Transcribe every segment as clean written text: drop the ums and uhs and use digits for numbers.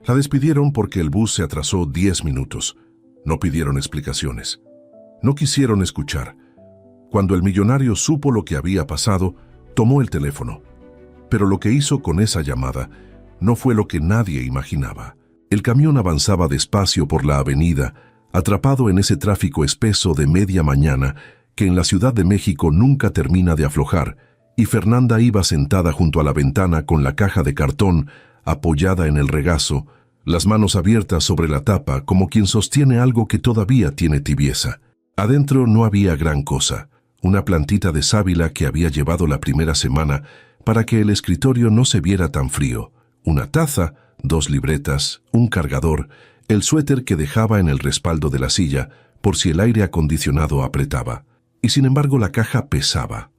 La despidieron porque el bus se atrasó 10 minutos. No pidieron explicaciones. No quisieron escuchar. Cuando el millonario supo lo que había pasado, tomó el teléfono. Pero lo que hizo con esa llamada no fue lo que nadie imaginaba. El camión avanzaba despacio por la avenida, atrapado en ese tráfico espeso de media mañana que en la Ciudad de México nunca termina de aflojar, y Fernanda iba sentada junto a la ventana con la caja de cartón apoyada en el regazo, las manos abiertas sobre la tapa como quien sostiene algo que todavía tiene tibieza. Adentro no había gran cosa, una plantita de sábila que había llevado la primera semana para que el escritorio no se viera tan frío, una taza, 2 libretas, un cargador, el suéter que dejaba en el respaldo de la silla por si el aire acondicionado apretaba. Y sin embargo la caja pesaba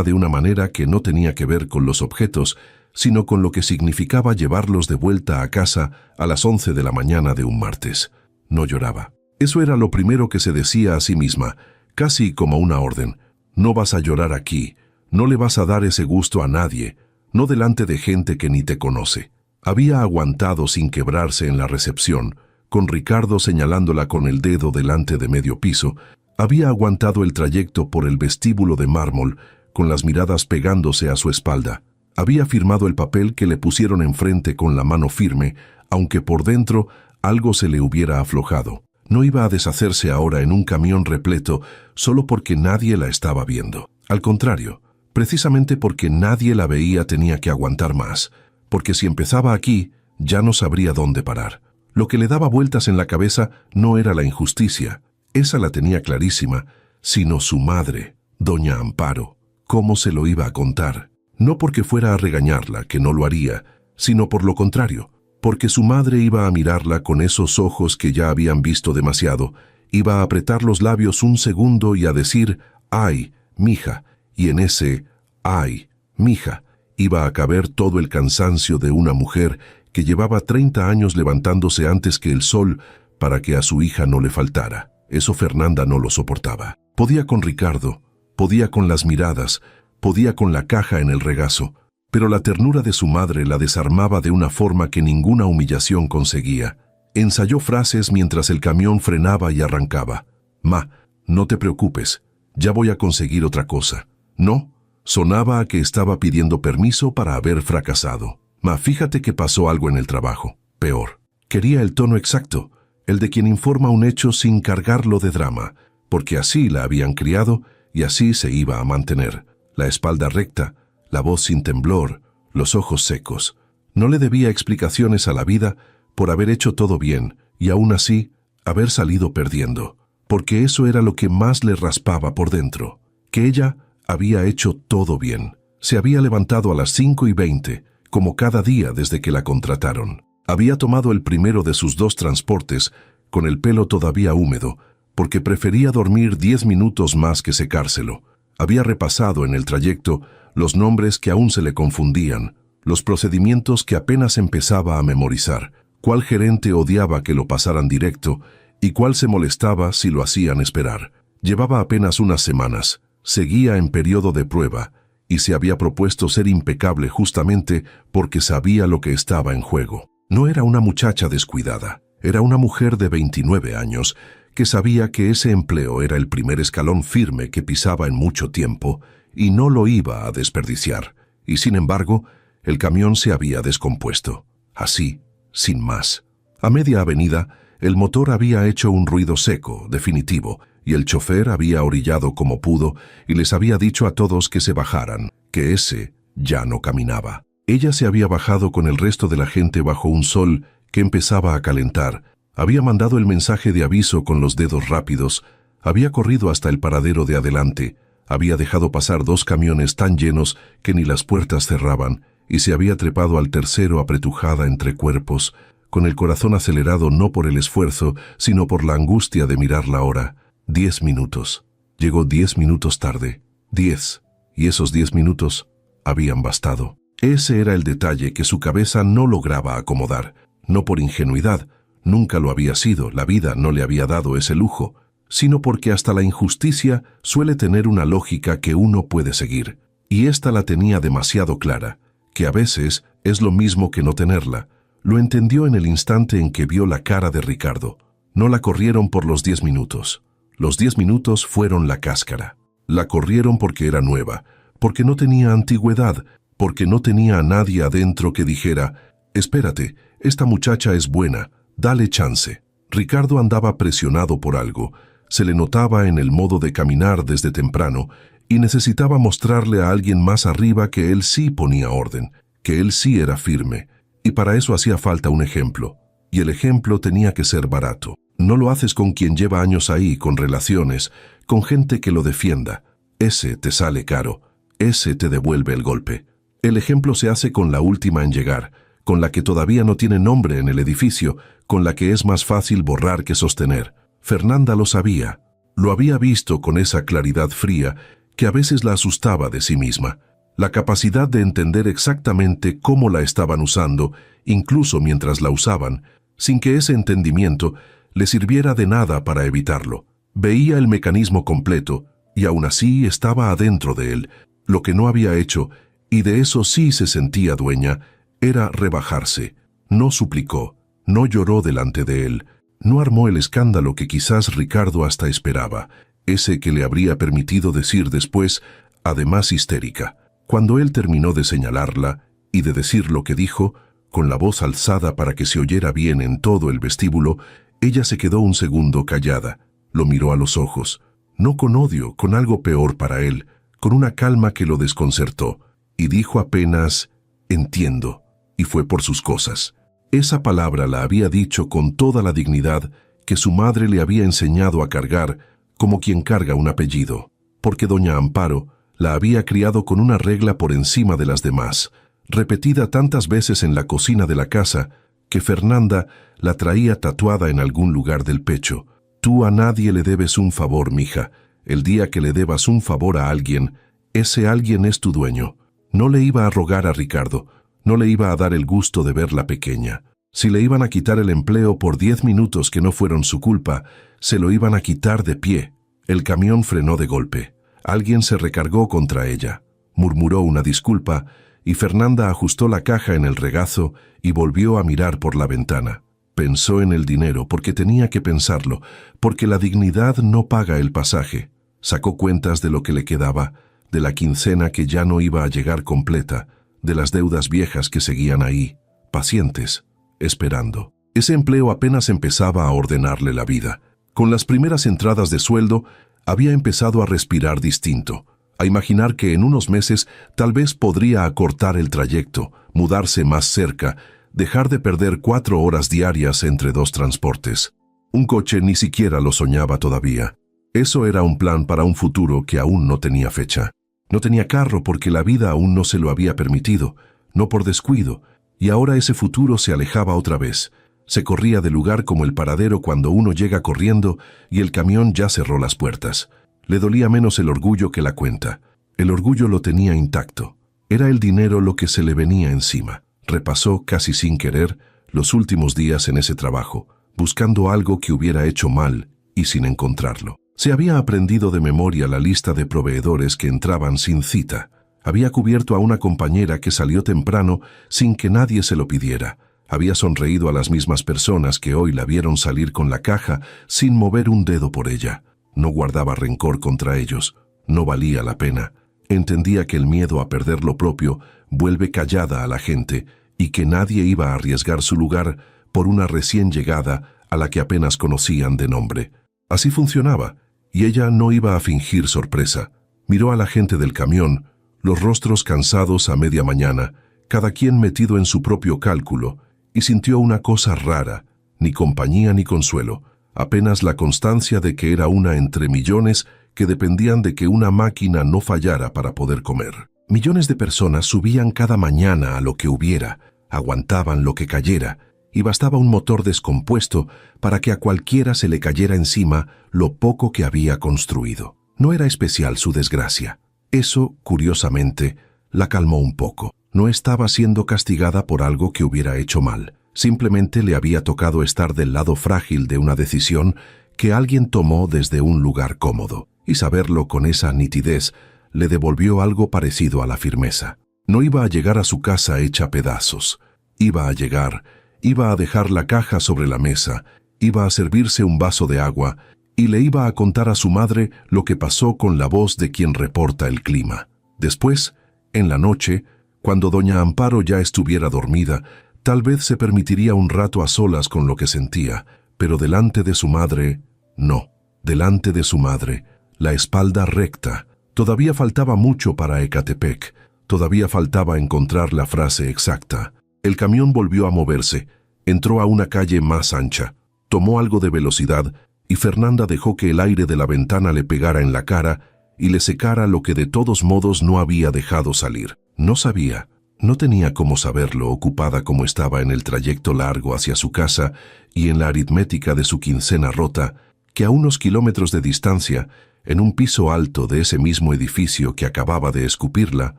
de una manera que no tenía que ver con los objetos, sino con lo que significaba llevarlos de vuelta a casa a las 11 de la mañana de un martes. No lloraba. Eso era lo primero que se decía a sí misma, casi como una orden. No vas a llorar aquí, no le vas a dar ese gusto a nadie, no delante de gente que ni te conoce. Había aguantado sin quebrarse en la recepción, con Ricardo señalándola con el dedo delante de medio piso. Había aguantado el trayecto por el vestíbulo de mármol, con las miradas pegándose a su espalda. Había firmado el papel que le pusieron enfrente con la mano firme, aunque por dentro algo se le hubiera aflojado. No iba a deshacerse ahora en un camión repleto solo porque nadie la estaba viendo. Al contrario, precisamente porque nadie la veía tenía que aguantar más, porque si empezaba aquí, ya no sabría dónde parar. Lo que le daba vueltas en la cabeza no era la injusticia, esa la tenía clarísima, sino su madre, doña Amparo. ¿Cómo se lo iba a contar? No porque fuera a regañarla, que no lo haría, sino por lo contrario, porque su madre iba a mirarla con esos ojos que ya habían visto demasiado, iba a apretar los labios un segundo y a decir, ¡ay, mija! Y en ese, ¡ay, mija!, iba a caber todo el cansancio de una mujer que llevaba 30 años levantándose antes que el sol para que a su hija no le faltara. Eso Fernanda no lo soportaba. Podía con Ricardo, podía con las miradas, podía con la caja en el regazo, pero la ternura de su madre la desarmaba de una forma que ninguna humillación conseguía. Ensayó frases mientras el camión frenaba y arrancaba. «Ma, no te preocupes, ya voy a conseguir otra cosa». «No», sonaba a que estaba pidiendo permiso para haber fracasado. «Ma, fíjate que pasó algo en el trabajo. Peor». Quería el tono exacto, el de quien informa un hecho sin cargarlo de drama, porque así la habían criado y así se iba a mantener. La espalda recta, la voz sin temblor, los ojos secos. No le debía explicaciones a la vida por haber hecho todo bien y aún así haber salido perdiendo, porque eso era lo que más le raspaba por dentro, que ella había hecho todo bien. Se había levantado a las 5:20, como cada día desde que la contrataron. Había tomado el primero de sus 2 transportes, con el pelo todavía húmedo, porque prefería dormir 10 minutos más que secárselo. Había repasado en el trayecto los nombres que aún se le confundían, los procedimientos que apenas empezaba a memorizar, cuál gerente odiaba que lo pasaran directo y cuál se molestaba si lo hacían esperar. Llevaba apenas unas semanas, seguía en periodo de prueba y se había propuesto ser impecable justamente porque sabía lo que estaba en juego. No era una muchacha descuidada, era una mujer de 29 años que sabía que ese empleo era el primer escalón firme que pisaba en mucho tiempo y no lo iba a desperdiciar. Y sin embargo, el camión se había descompuesto. Así, sin más. A media avenida, el motor había hecho un ruido seco, definitivo, y el chofer había orillado como pudo y les había dicho a todos que se bajaran, que ese ya no caminaba. Ella se había bajado con el resto de la gente bajo un sol que empezaba a calentar. Había mandado el mensaje de aviso con los dedos rápidos, había corrido hasta el paradero de adelante, había dejado pasar 2 camiones tan llenos que ni las puertas cerraban, y se había trepado al tercero apretujada entre cuerpos, con el corazón acelerado no por el esfuerzo, sino por la angustia de mirar la hora. 10 minutos. Llegó 10 minutos tarde. 10. Y esos 10 minutos habían bastado. Ese era el detalle que su cabeza no lograba acomodar, no por ingenuidad, nunca lo había sido, la vida no le había dado ese lujo, sino porque hasta la injusticia suele tener una lógica que uno puede seguir, y ésta la tenía demasiado clara, que a veces es lo mismo que no tenerla, Lo entendió en el instante en que vio la cara de Ricardo. No la corrieron por los 10 minutos. Los 10 minutos fueron la cáscara. La corrieron porque era nueva, porque no tenía antigüedad, porque no tenía a nadie adentro que dijera: «Espérate, esta muchacha es buena, dale chance». Ricardo andaba presionado por algo, se le notaba en el modo de caminar desde temprano y necesitaba mostrarle a alguien más arriba que él sí ponía orden, que él sí era firme, y para eso hacía falta un ejemplo, y el ejemplo tenía que ser barato. No lo haces con quien lleva años ahí, con relaciones, con gente que lo defienda. Ese te sale caro, ese te devuelve el golpe. El ejemplo se hace con la última en llegar, con la que todavía no tiene nombre en el edificio, con la que es más fácil borrar que sostener. Fernanda lo sabía, lo había visto con esa claridad fría que a veces la asustaba de sí misma. La capacidad de entender exactamente cómo la estaban usando, incluso mientras la usaban, sin que ese entendimiento le sirviera de nada para evitarlo. Veía el mecanismo completo y aún así estaba adentro de él. Lo que no había hecho, y de eso sí se sentía dueña, era rebajarse. No suplicó, no lloró delante de él, no armó el escándalo que quizás Ricardo hasta esperaba, ese que le habría permitido decir después, además histérica. Cuando él terminó de señalarla y de decir lo que dijo, con la voz alzada para que se oyera bien en todo el vestíbulo, ella se quedó un segundo callada, lo miró a los ojos, no con odio, con algo peor para él, con una calma que lo desconcertó, y dijo apenas: «Entiendo», y fue por sus cosas. Esa palabra la había dicho con toda la dignidad que su madre le había enseñado a cargar, como quien carga un apellido, porque doña Amparo la había criado con una regla por encima de las demás, repetida tantas veces en la cocina de la casa, que Fernanda la traía tatuada en algún lugar del pecho. «Tú a nadie le debes un favor, mija. El día que le debas un favor a alguien, ese alguien es tu dueño». No le iba a rogar a Ricardo, no le iba a dar el gusto de verla pequeña. Si le iban a quitar el empleo por 10 minutos que no fueron su culpa, se lo iban a quitar de pie. El camión frenó de golpe. Alguien se recargó contra ella. Murmuró una disculpa y Fernanda ajustó la caja en el regazo y volvió a mirar por la ventana. Pensó en el dinero porque tenía que pensarlo, porque la dignidad no paga el pasaje. Sacó cuentas de lo que le quedaba, de la quincena que ya no iba a llegar completa, de las deudas viejas que seguían ahí, pacientes, esperando. Ese empleo apenas empezaba a ordenarle la vida. Con las primeras entradas de sueldo, había empezado a respirar distinto, a imaginar que en unos meses tal vez podría acortar el trayecto, mudarse más cerca, dejar de perder 4 horas diarias entre 2 transportes. Un coche ni siquiera lo soñaba todavía. Eso era un plan para un futuro que aún no tenía fecha. No tenía carro porque la vida aún no se lo había permitido, no por descuido, y ahora ese futuro se alejaba otra vez. Se corría de lugar como el paradero cuando uno llega corriendo y el camión ya cerró las puertas. Le dolía menos el orgullo que la cuenta. El orgullo lo tenía intacto. Era el dinero lo que se le venía encima. Repasó, casi sin querer, los últimos días en ese trabajo, buscando algo que hubiera hecho mal y sin encontrarlo. Se había aprendido de memoria la lista de proveedores que entraban sin cita. Había cubierto a una compañera que salió temprano sin que nadie se lo pidiera. Había sonreído a las mismas personas que hoy la vieron salir con la caja sin mover un dedo por ella. No guardaba rencor contra ellos. No valía la pena. Entendía que el miedo a perder lo propio vuelve callada a la gente y que nadie iba a arriesgar su lugar por una recién llegada a la que apenas conocían de nombre. Así funcionaba, y ella no iba a fingir sorpresa. Miró a la gente del camión, los rostros cansados a media mañana, cada quien metido en su propio cálculo, y sintió una cosa rara, ni compañía ni consuelo, apenas la constancia de que era una entre millones que dependían de que una máquina no fallara para poder comer. Millones de personas subían cada mañana a lo que hubiera, aguantaban lo que cayera, y bastaba un motor descompuesto para que a cualquiera se le cayera encima lo poco que había construido. No era especial su desgracia. Eso, curiosamente, la calmó un poco. No estaba siendo castigada por algo que hubiera hecho mal. Simplemente le había tocado estar del lado frágil de una decisión que alguien tomó desde un lugar cómodo, y saberlo con esa nitidez le devolvió algo parecido a la firmeza. No iba a llegar a su casa hecha pedazos. Iba a llegar, Iba a dejar la caja sobre la mesa, iba a servirse un vaso de agua y le iba a contar a su madre lo que pasó con la voz de quien reporta el clima. Después, en la noche, cuando doña Amparo ya estuviera dormida, tal vez se permitiría un rato a solas con lo que sentía, pero delante de su madre, no. Delante de su madre, la espalda recta. Todavía faltaba mucho para Ecatepec. Todavía faltaba encontrar la frase exacta. El camión volvió a moverse. Entró a una calle más ancha. Tomó algo de velocidad y Fernanda dejó que el aire de la ventana le pegara en la cara y le secara lo que de todos modos no había dejado salir. No sabía, no tenía cómo saberlo, ocupada como estaba en el trayecto largo hacia su casa y en la aritmética de su quincena rota, que a unos kilómetros de distancia, en un piso alto de ese mismo edificio que acababa de escupirla,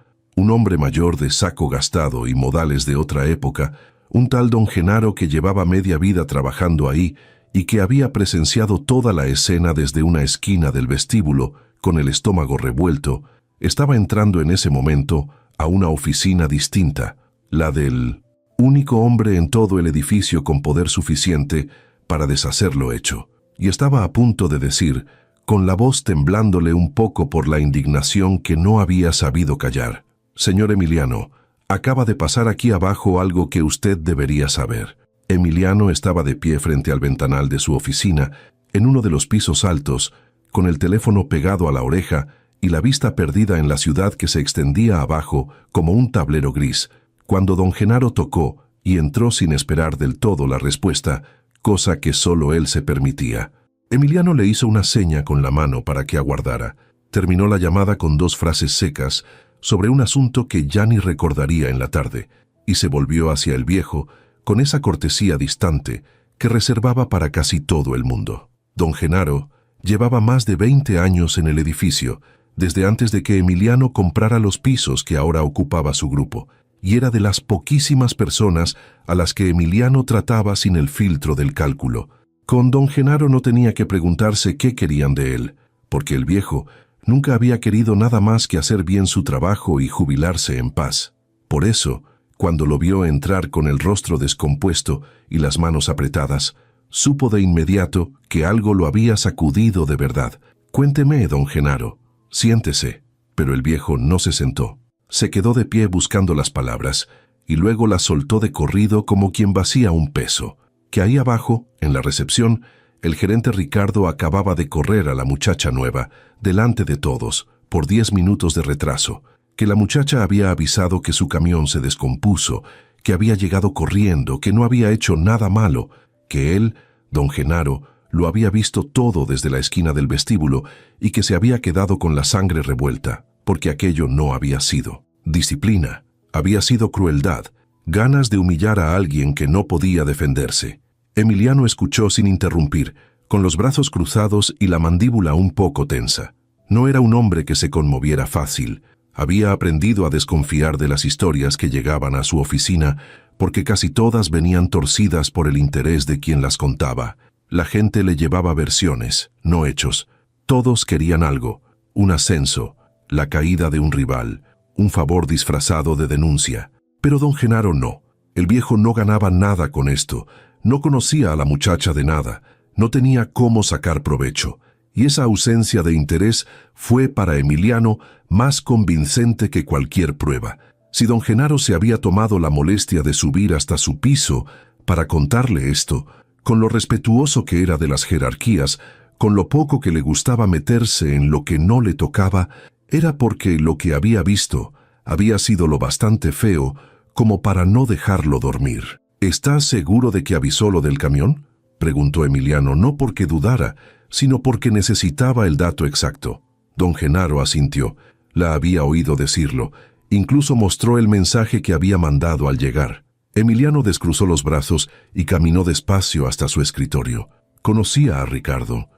un hombre mayor de saco gastado y modales de otra época, un tal don Genaro que llevaba media vida trabajando ahí y que había presenciado toda la escena desde una esquina del vestíbulo, con el estómago revuelto, estaba entrando en ese momento a una oficina distinta, la del único hombre en todo el edificio con poder suficiente para deshacer lo hecho. Y estaba a punto de decir, con la voz temblándole un poco por la indignación que no había sabido callar: «Señor Emiliano, acaba de pasar aquí abajo algo que usted debería saber». Emiliano estaba de pie frente al ventanal de su oficina, en uno de los pisos altos, con el teléfono pegado a la oreja y la vista perdida en la ciudad que se extendía abajo como un tablero gris, cuando don Genaro tocó y entró sin esperar del todo la respuesta, cosa que solo él se permitía. Emiliano le hizo una seña con la mano para que aguardara. Terminó la llamada con 2 frases secas sobre un asunto que ya ni recordaría en la tarde, y se volvió hacia el viejo con esa cortesía distante que reservaba para casi todo el mundo. Don Genaro llevaba más de 20 años en el edificio, desde antes de que Emiliano comprara los pisos que ahora ocupaba su grupo, y era de las poquísimas personas a las que Emiliano trataba sin el filtro del cálculo. Con don Genaro no tenía que preguntarse qué querían de él, porque el viejo nunca había querido nada más que hacer bien su trabajo y jubilarse en paz. Por eso, cuando lo vio entrar con el rostro descompuesto y las manos apretadas, supo de inmediato que algo lo había sacudido de verdad. «Cuénteme, don Genaro, siéntese». Pero el viejo no se sentó. Se quedó de pie buscando las palabras, y luego las soltó de corrido como quien vacía un peso. Que ahí abajo, en la recepción, el gerente Ricardo acababa de correr a la muchacha nueva, delante de todos, por 10 minutos de retraso, que la muchacha había avisado que su camión se descompuso, que había llegado corriendo, que no había hecho nada malo, que él, don Genaro, lo había visto todo desde la esquina del vestíbulo y que se había quedado con la sangre revuelta, porque aquello no había sido disciplina, había sido crueldad, ganas de humillar a alguien que no podía defenderse. Emiliano escuchó sin interrumpir, con los brazos cruzados y la mandíbula un poco tensa. No era un hombre que se conmoviera fácil. Había aprendido a desconfiar de las historias que llegaban a su oficina, porque casi todas venían torcidas por el interés de quien las contaba. La gente le llevaba versiones, no hechos. Todos querían algo: un ascenso, la caída de un rival, un favor disfrazado de denuncia. Pero don Genaro no. El viejo no ganaba nada con esto, no conocía a la muchacha de nada, no tenía cómo sacar provecho. Y esa ausencia de interés fue para Emiliano más convincente que cualquier prueba. Si don Genaro se había tomado la molestia de subir hasta su piso para contarle esto, con lo respetuoso que era de las jerarquías, con lo poco que le gustaba meterse en lo que no le tocaba, era porque lo que había visto había sido lo bastante feo como para no dejarlo dormir. «¿Estás seguro de que avisó lo del camión?», preguntó Emiliano, no porque dudara, sino porque necesitaba el dato exacto. Don Genaro asintió. La había oído decirlo. Incluso mostró el mensaje que había mandado al llegar. Emiliano descruzó los brazos y caminó despacio hasta su escritorio. Conocía a Ricardo,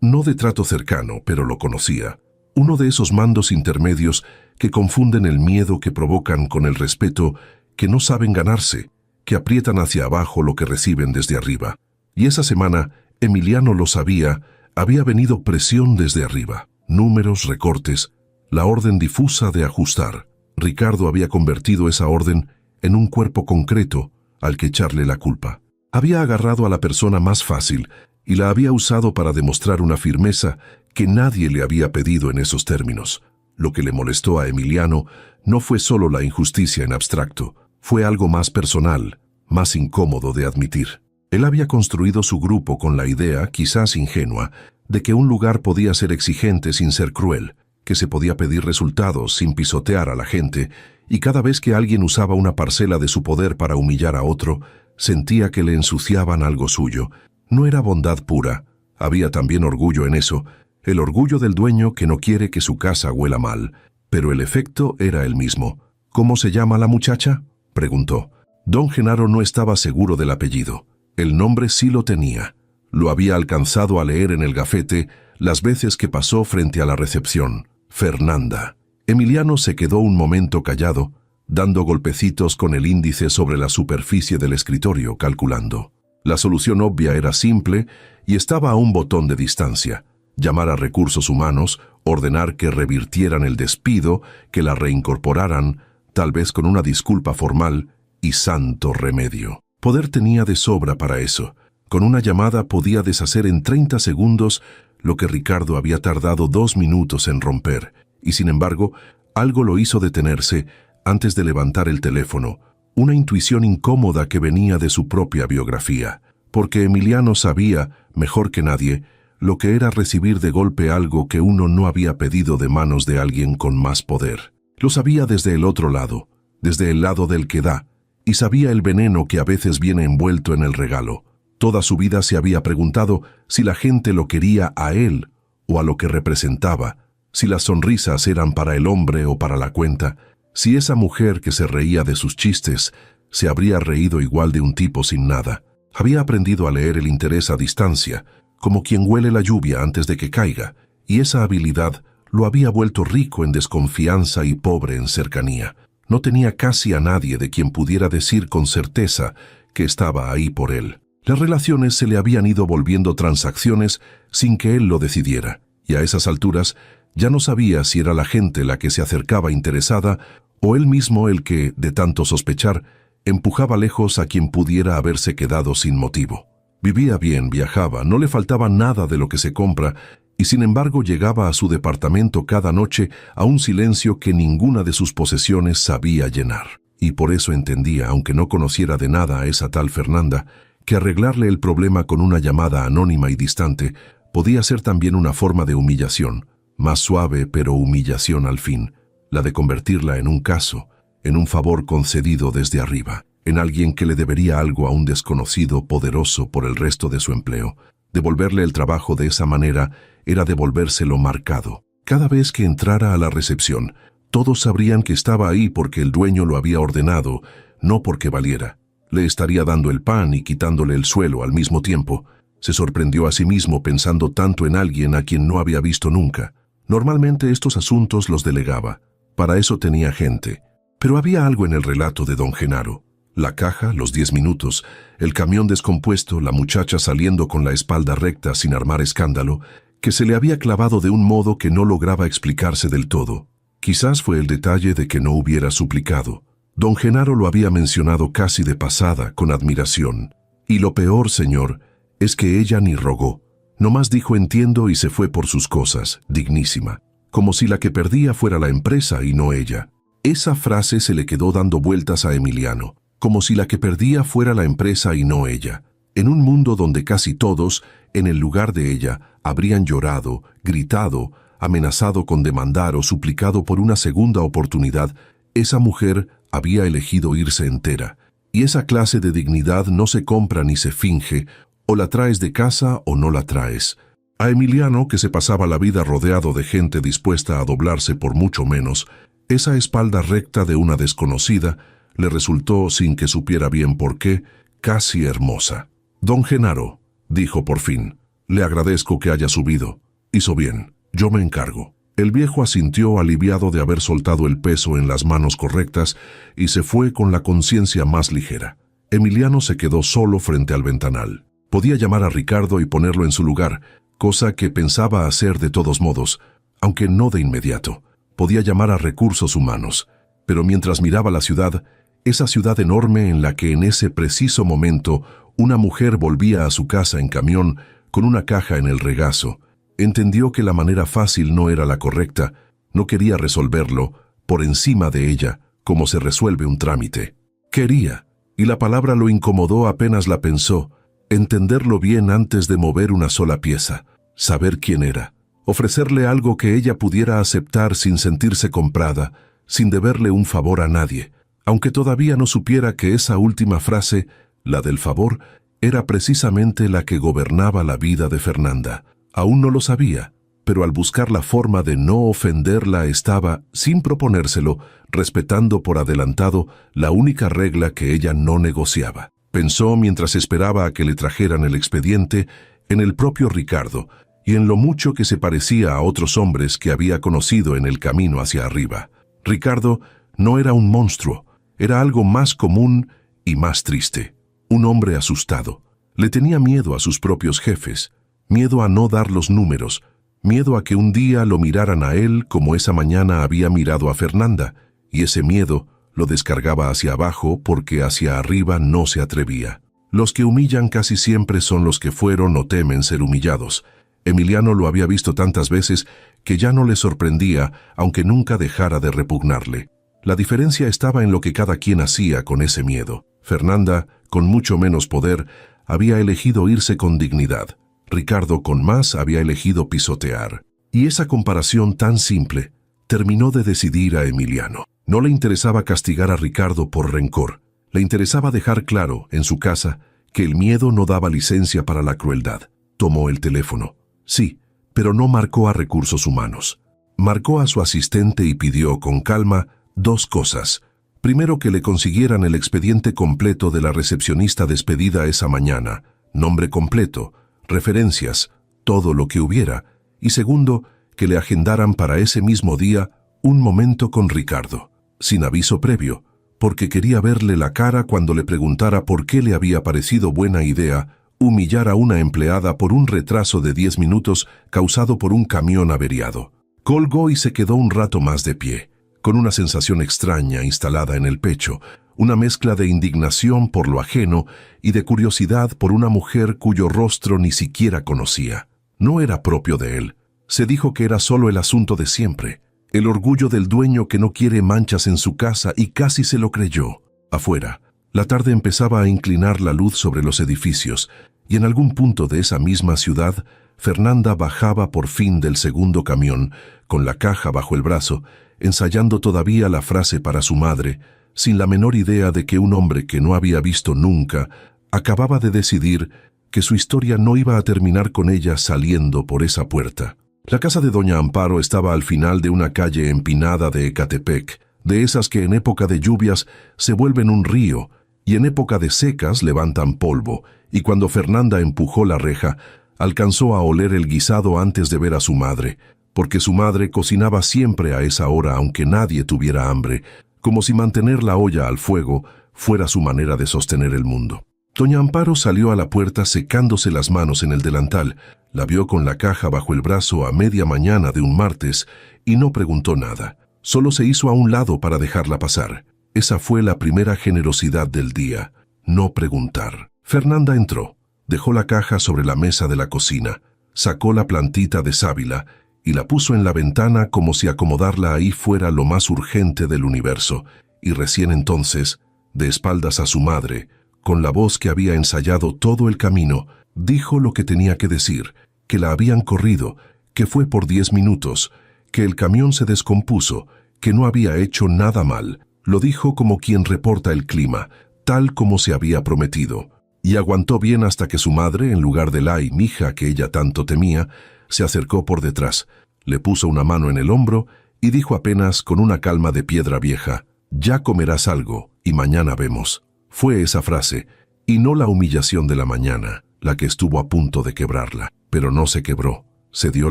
no de trato cercano, pero lo conocía. Uno de esos mandos intermedios que confunden el miedo que provocan con el respeto, que no saben ganarse, que aprietan hacia abajo lo que reciben desde arriba. Y esa semana, Emiliano lo sabía, había venido presión desde arriba. Números, recortes, la orden difusa de ajustar. Ricardo había convertido esa orden en un cuerpo concreto, al que echarle la culpa. Había agarrado a la persona más fácil y la había usado para demostrar una firmeza que nadie le había pedido en esos términos. Lo que le molestó a Emiliano no fue solo la injusticia en abstracto, fue algo más personal, más incómodo de admitir. Él había construido su grupo con la idea, quizás ingenua, de que un lugar podía ser exigente sin ser cruel, que se podía pedir resultados sin pisotear a la gente, y cada vez que alguien usaba una parcela de su poder para humillar a otro, sentía que le ensuciaban algo suyo. No era bondad pura, había también orgullo en eso, el orgullo del dueño que no quiere que su casa huela mal, pero el efecto era el mismo. «¿Cómo se llama la muchacha?», preguntó. Don Genaro no estaba seguro del apellido. El nombre sí lo tenía. Lo había alcanzado a leer en el gafete las veces que pasó frente a la recepción. Fernanda. Emiliano se quedó un momento callado, dando golpecitos con el índice sobre la superficie del escritorio, calculando. La solución obvia era simple y estaba a un botón de distancia. Llamar a recursos humanos, ordenar que revirtieran el despido, que la reincorporaran, tal vez con una disculpa formal, y santo remedio. Poder tenía de sobra para eso. Con una llamada podía deshacer en 30 segundos lo que Ricardo había tardado 2 minutos en romper, y sin embargo, algo lo hizo detenerse antes de levantar el teléfono, una intuición incómoda que venía de su propia biografía, porque Emiliano sabía, mejor que nadie, lo que era recibir de golpe algo que uno no había pedido de manos de alguien con más poder. Lo sabía desde el otro lado, desde el lado del que da, y sabía el veneno que a veces viene envuelto en el regalo. Toda su vida se había preguntado si la gente lo quería a él o a lo que representaba, si las sonrisas eran para el hombre o para la cuenta, si esa mujer que se reía de sus chistes se habría reído igual de un tipo sin nada. Había aprendido a leer el interés a distancia, como quien huele la lluvia antes de que caiga, y esa habilidad lo había vuelto rico en desconfianza y pobre en cercanía. No tenía casi a nadie de quien pudiera decir con certeza que estaba ahí por él. Las relaciones se le habían ido volviendo transacciones sin que él lo decidiera, y a esas alturas ya no sabía si era la gente la que se acercaba interesada o él mismo el que, de tanto sospechar, empujaba lejos a quien pudiera haberse quedado sin motivo. Vivía bien, viajaba, no le faltaba nada de lo que se compra, y sin embargo llegaba a su departamento cada noche a un silencio que ninguna de sus posesiones sabía llenar. Y por eso entendía, aunque no conociera de nada a esa tal Fernanda, que arreglarle el problema con una llamada anónima y distante podía ser también una forma de humillación, más suave pero humillación al fin, la de convertirla en un caso, en un favor concedido desde arriba, en alguien que le debería algo a un desconocido poderoso por el resto de su empleo. Devolverle el trabajo de esa manera era devolvérselo marcado. Cada vez que entrara a la recepción, todos sabrían que estaba ahí porque el dueño lo había ordenado, no porque valiera. Le estaría dando el pan y quitándole el suelo al mismo tiempo. Se sorprendió a sí mismo pensando tanto en alguien a quien no había visto nunca. Normalmente estos asuntos los delegaba. Para eso tenía gente. Pero había algo en el relato de don Genaro. La caja, los 10 minutos, el camión descompuesto, la muchacha saliendo con la espalda recta sin armar escándalo, que se le había clavado de un modo que no lograba explicarse del todo. Quizás fue el detalle de que no hubiera suplicado. Don Genaro lo había mencionado casi de pasada, con admiración. Y lo peor, señor, es que ella ni rogó. Nomás dijo entiendo y se fue por sus cosas, dignísima. Como si la que perdía fuera la empresa y no ella. Esa frase se le quedó dando vueltas a Emiliano. Como si la que perdía fuera la empresa y no ella. En un mundo donde casi todos, en el lugar de ella, habrían llorado, gritado, amenazado con demandar o suplicado por una segunda oportunidad, esa mujer había elegido irse entera. Y esa clase de dignidad no se compra ni se finge, o la traes de casa o no la traes. A Emiliano, que se pasaba la vida rodeado de gente dispuesta a doblarse por mucho menos, esa espalda recta de una desconocida le resultó, sin que supiera bien por qué, casi hermosa. «Don Genaro», dijo por fin, «le agradezco que haya subido. Hizo bien, yo me encargo». El viejo asintió aliviado de haber soltado el peso en las manos correctas y se fue con la conciencia más ligera. Emiliano se quedó solo frente al ventanal. Podía llamar a Ricardo y ponerlo en su lugar, cosa que pensaba hacer de todos modos, aunque no de inmediato. Podía llamar a recursos humanos, pero mientras miraba la ciudad, esa ciudad enorme en la que en ese preciso momento una mujer volvía a su casa en camión con una caja en el regazo. Entendió que la manera fácil no era la correcta, no quería resolverlo por encima de ella, como se resuelve un trámite. Quería, y la palabra lo incomodó apenas la pensó, entenderlo bien antes de mover una sola pieza, saber quién era, ofrecerle algo que ella pudiera aceptar sin sentirse comprada, sin deberle un favor a nadie, aunque todavía no supiera que esa última frase, la del favor, era precisamente la que gobernaba la vida de Fernanda. Aún no lo sabía, pero al buscar la forma de no ofenderla estaba, sin proponérselo, respetando por adelantado la única regla que ella no negociaba. Pensó mientras esperaba a que le trajeran el expediente en el propio Ricardo y en lo mucho que se parecía a otros hombres que había conocido en el camino hacia arriba. Ricardo no era un monstruo, era algo más común y más triste. Un hombre asustado. Le tenía miedo a sus propios jefes, miedo a no dar los números, miedo a que un día lo miraran a él como esa mañana había mirado a Fernanda, y ese miedo lo descargaba hacia abajo porque hacia arriba no se atrevía. Los que humillan casi siempre son los que fueron o temen ser humillados. Emiliano lo había visto tantas veces que ya no le sorprendía, aunque nunca dejara de repugnarle. La diferencia estaba en lo que cada quien hacía con ese miedo. Fernanda, con mucho menos poder, había elegido irse con dignidad. Ricardo, con más, había elegido pisotear. Y esa comparación tan simple terminó de decidir a Emiliano. No le interesaba castigar a Ricardo por rencor. Le interesaba dejar claro, en su casa, que el miedo no daba licencia para la crueldad. Tomó el teléfono. Sí, pero no marcó a recursos humanos. Marcó a su asistente y pidió con calma 2 cosas. Primero, que le consiguieran el expediente completo de la recepcionista despedida esa mañana, nombre completo, referencias, todo lo que hubiera. Y segundo, que le agendaran para ese mismo día un momento con Ricardo, sin aviso previo, porque quería verle la cara cuando le preguntara por qué le había parecido buena idea humillar a una empleada por un retraso de 10 minutos causado por un camión averiado. Colgó y se quedó un rato más de pie, con una sensación extraña instalada en el pecho, una mezcla de indignación por lo ajeno y de curiosidad por una mujer cuyo rostro ni siquiera conocía. No era propio de él. Se dijo que era solo el asunto de siempre, el orgullo del dueño que no quiere manchas en su casa, y casi se lo creyó. Afuera, la tarde empezaba a inclinar la luz sobre los edificios, y en algún punto de esa misma ciudad, Fernanda bajaba por fin del segundo camión, con la caja bajo el brazo, ensayando todavía la frase para su madre, sin la menor idea de que un hombre que no había visto nunca acababa de decidir que su historia no iba a terminar con ella saliendo por esa puerta. La casa de doña Amparo estaba al final de una calle empinada de Ecatepec, de esas que en época de lluvias se vuelven un río y en época de secas levantan polvo, y cuando Fernanda empujó la reja, alcanzó a oler el guisado antes de ver a su madre, porque su madre cocinaba siempre a esa hora aunque nadie tuviera hambre, como si mantener la olla al fuego fuera su manera de sostener el mundo. Doña Amparo salió a la puerta secándose las manos en el delantal, la vio con la caja bajo el brazo a media mañana de un martes y no preguntó nada. Solo se hizo a un lado para dejarla pasar. Esa fue la primera generosidad del día, no preguntar. Fernanda entró, dejó la caja sobre la mesa de la cocina, sacó la plantita de sábila y la puso en la ventana como si acomodarla ahí fuera lo más urgente del universo, y recién entonces, de espaldas a su madre, con la voz que había ensayado todo el camino, dijo lo que tenía que decir, que la habían corrido, que fue por 10 minutos, que el camión se descompuso, que no había hecho nada mal. Lo dijo como quien reporta el clima, tal como se había prometido. Y aguantó bien hasta que su madre, en lugar de la mija que ella tanto temía, se acercó por detrás, le puso una mano en el hombro y dijo apenas con una calma de piedra vieja: «Ya comerás algo y mañana vemos». Fue esa frase, y no la humillación de la mañana, la que estuvo a punto de quebrarla. Pero no se quebró, se dio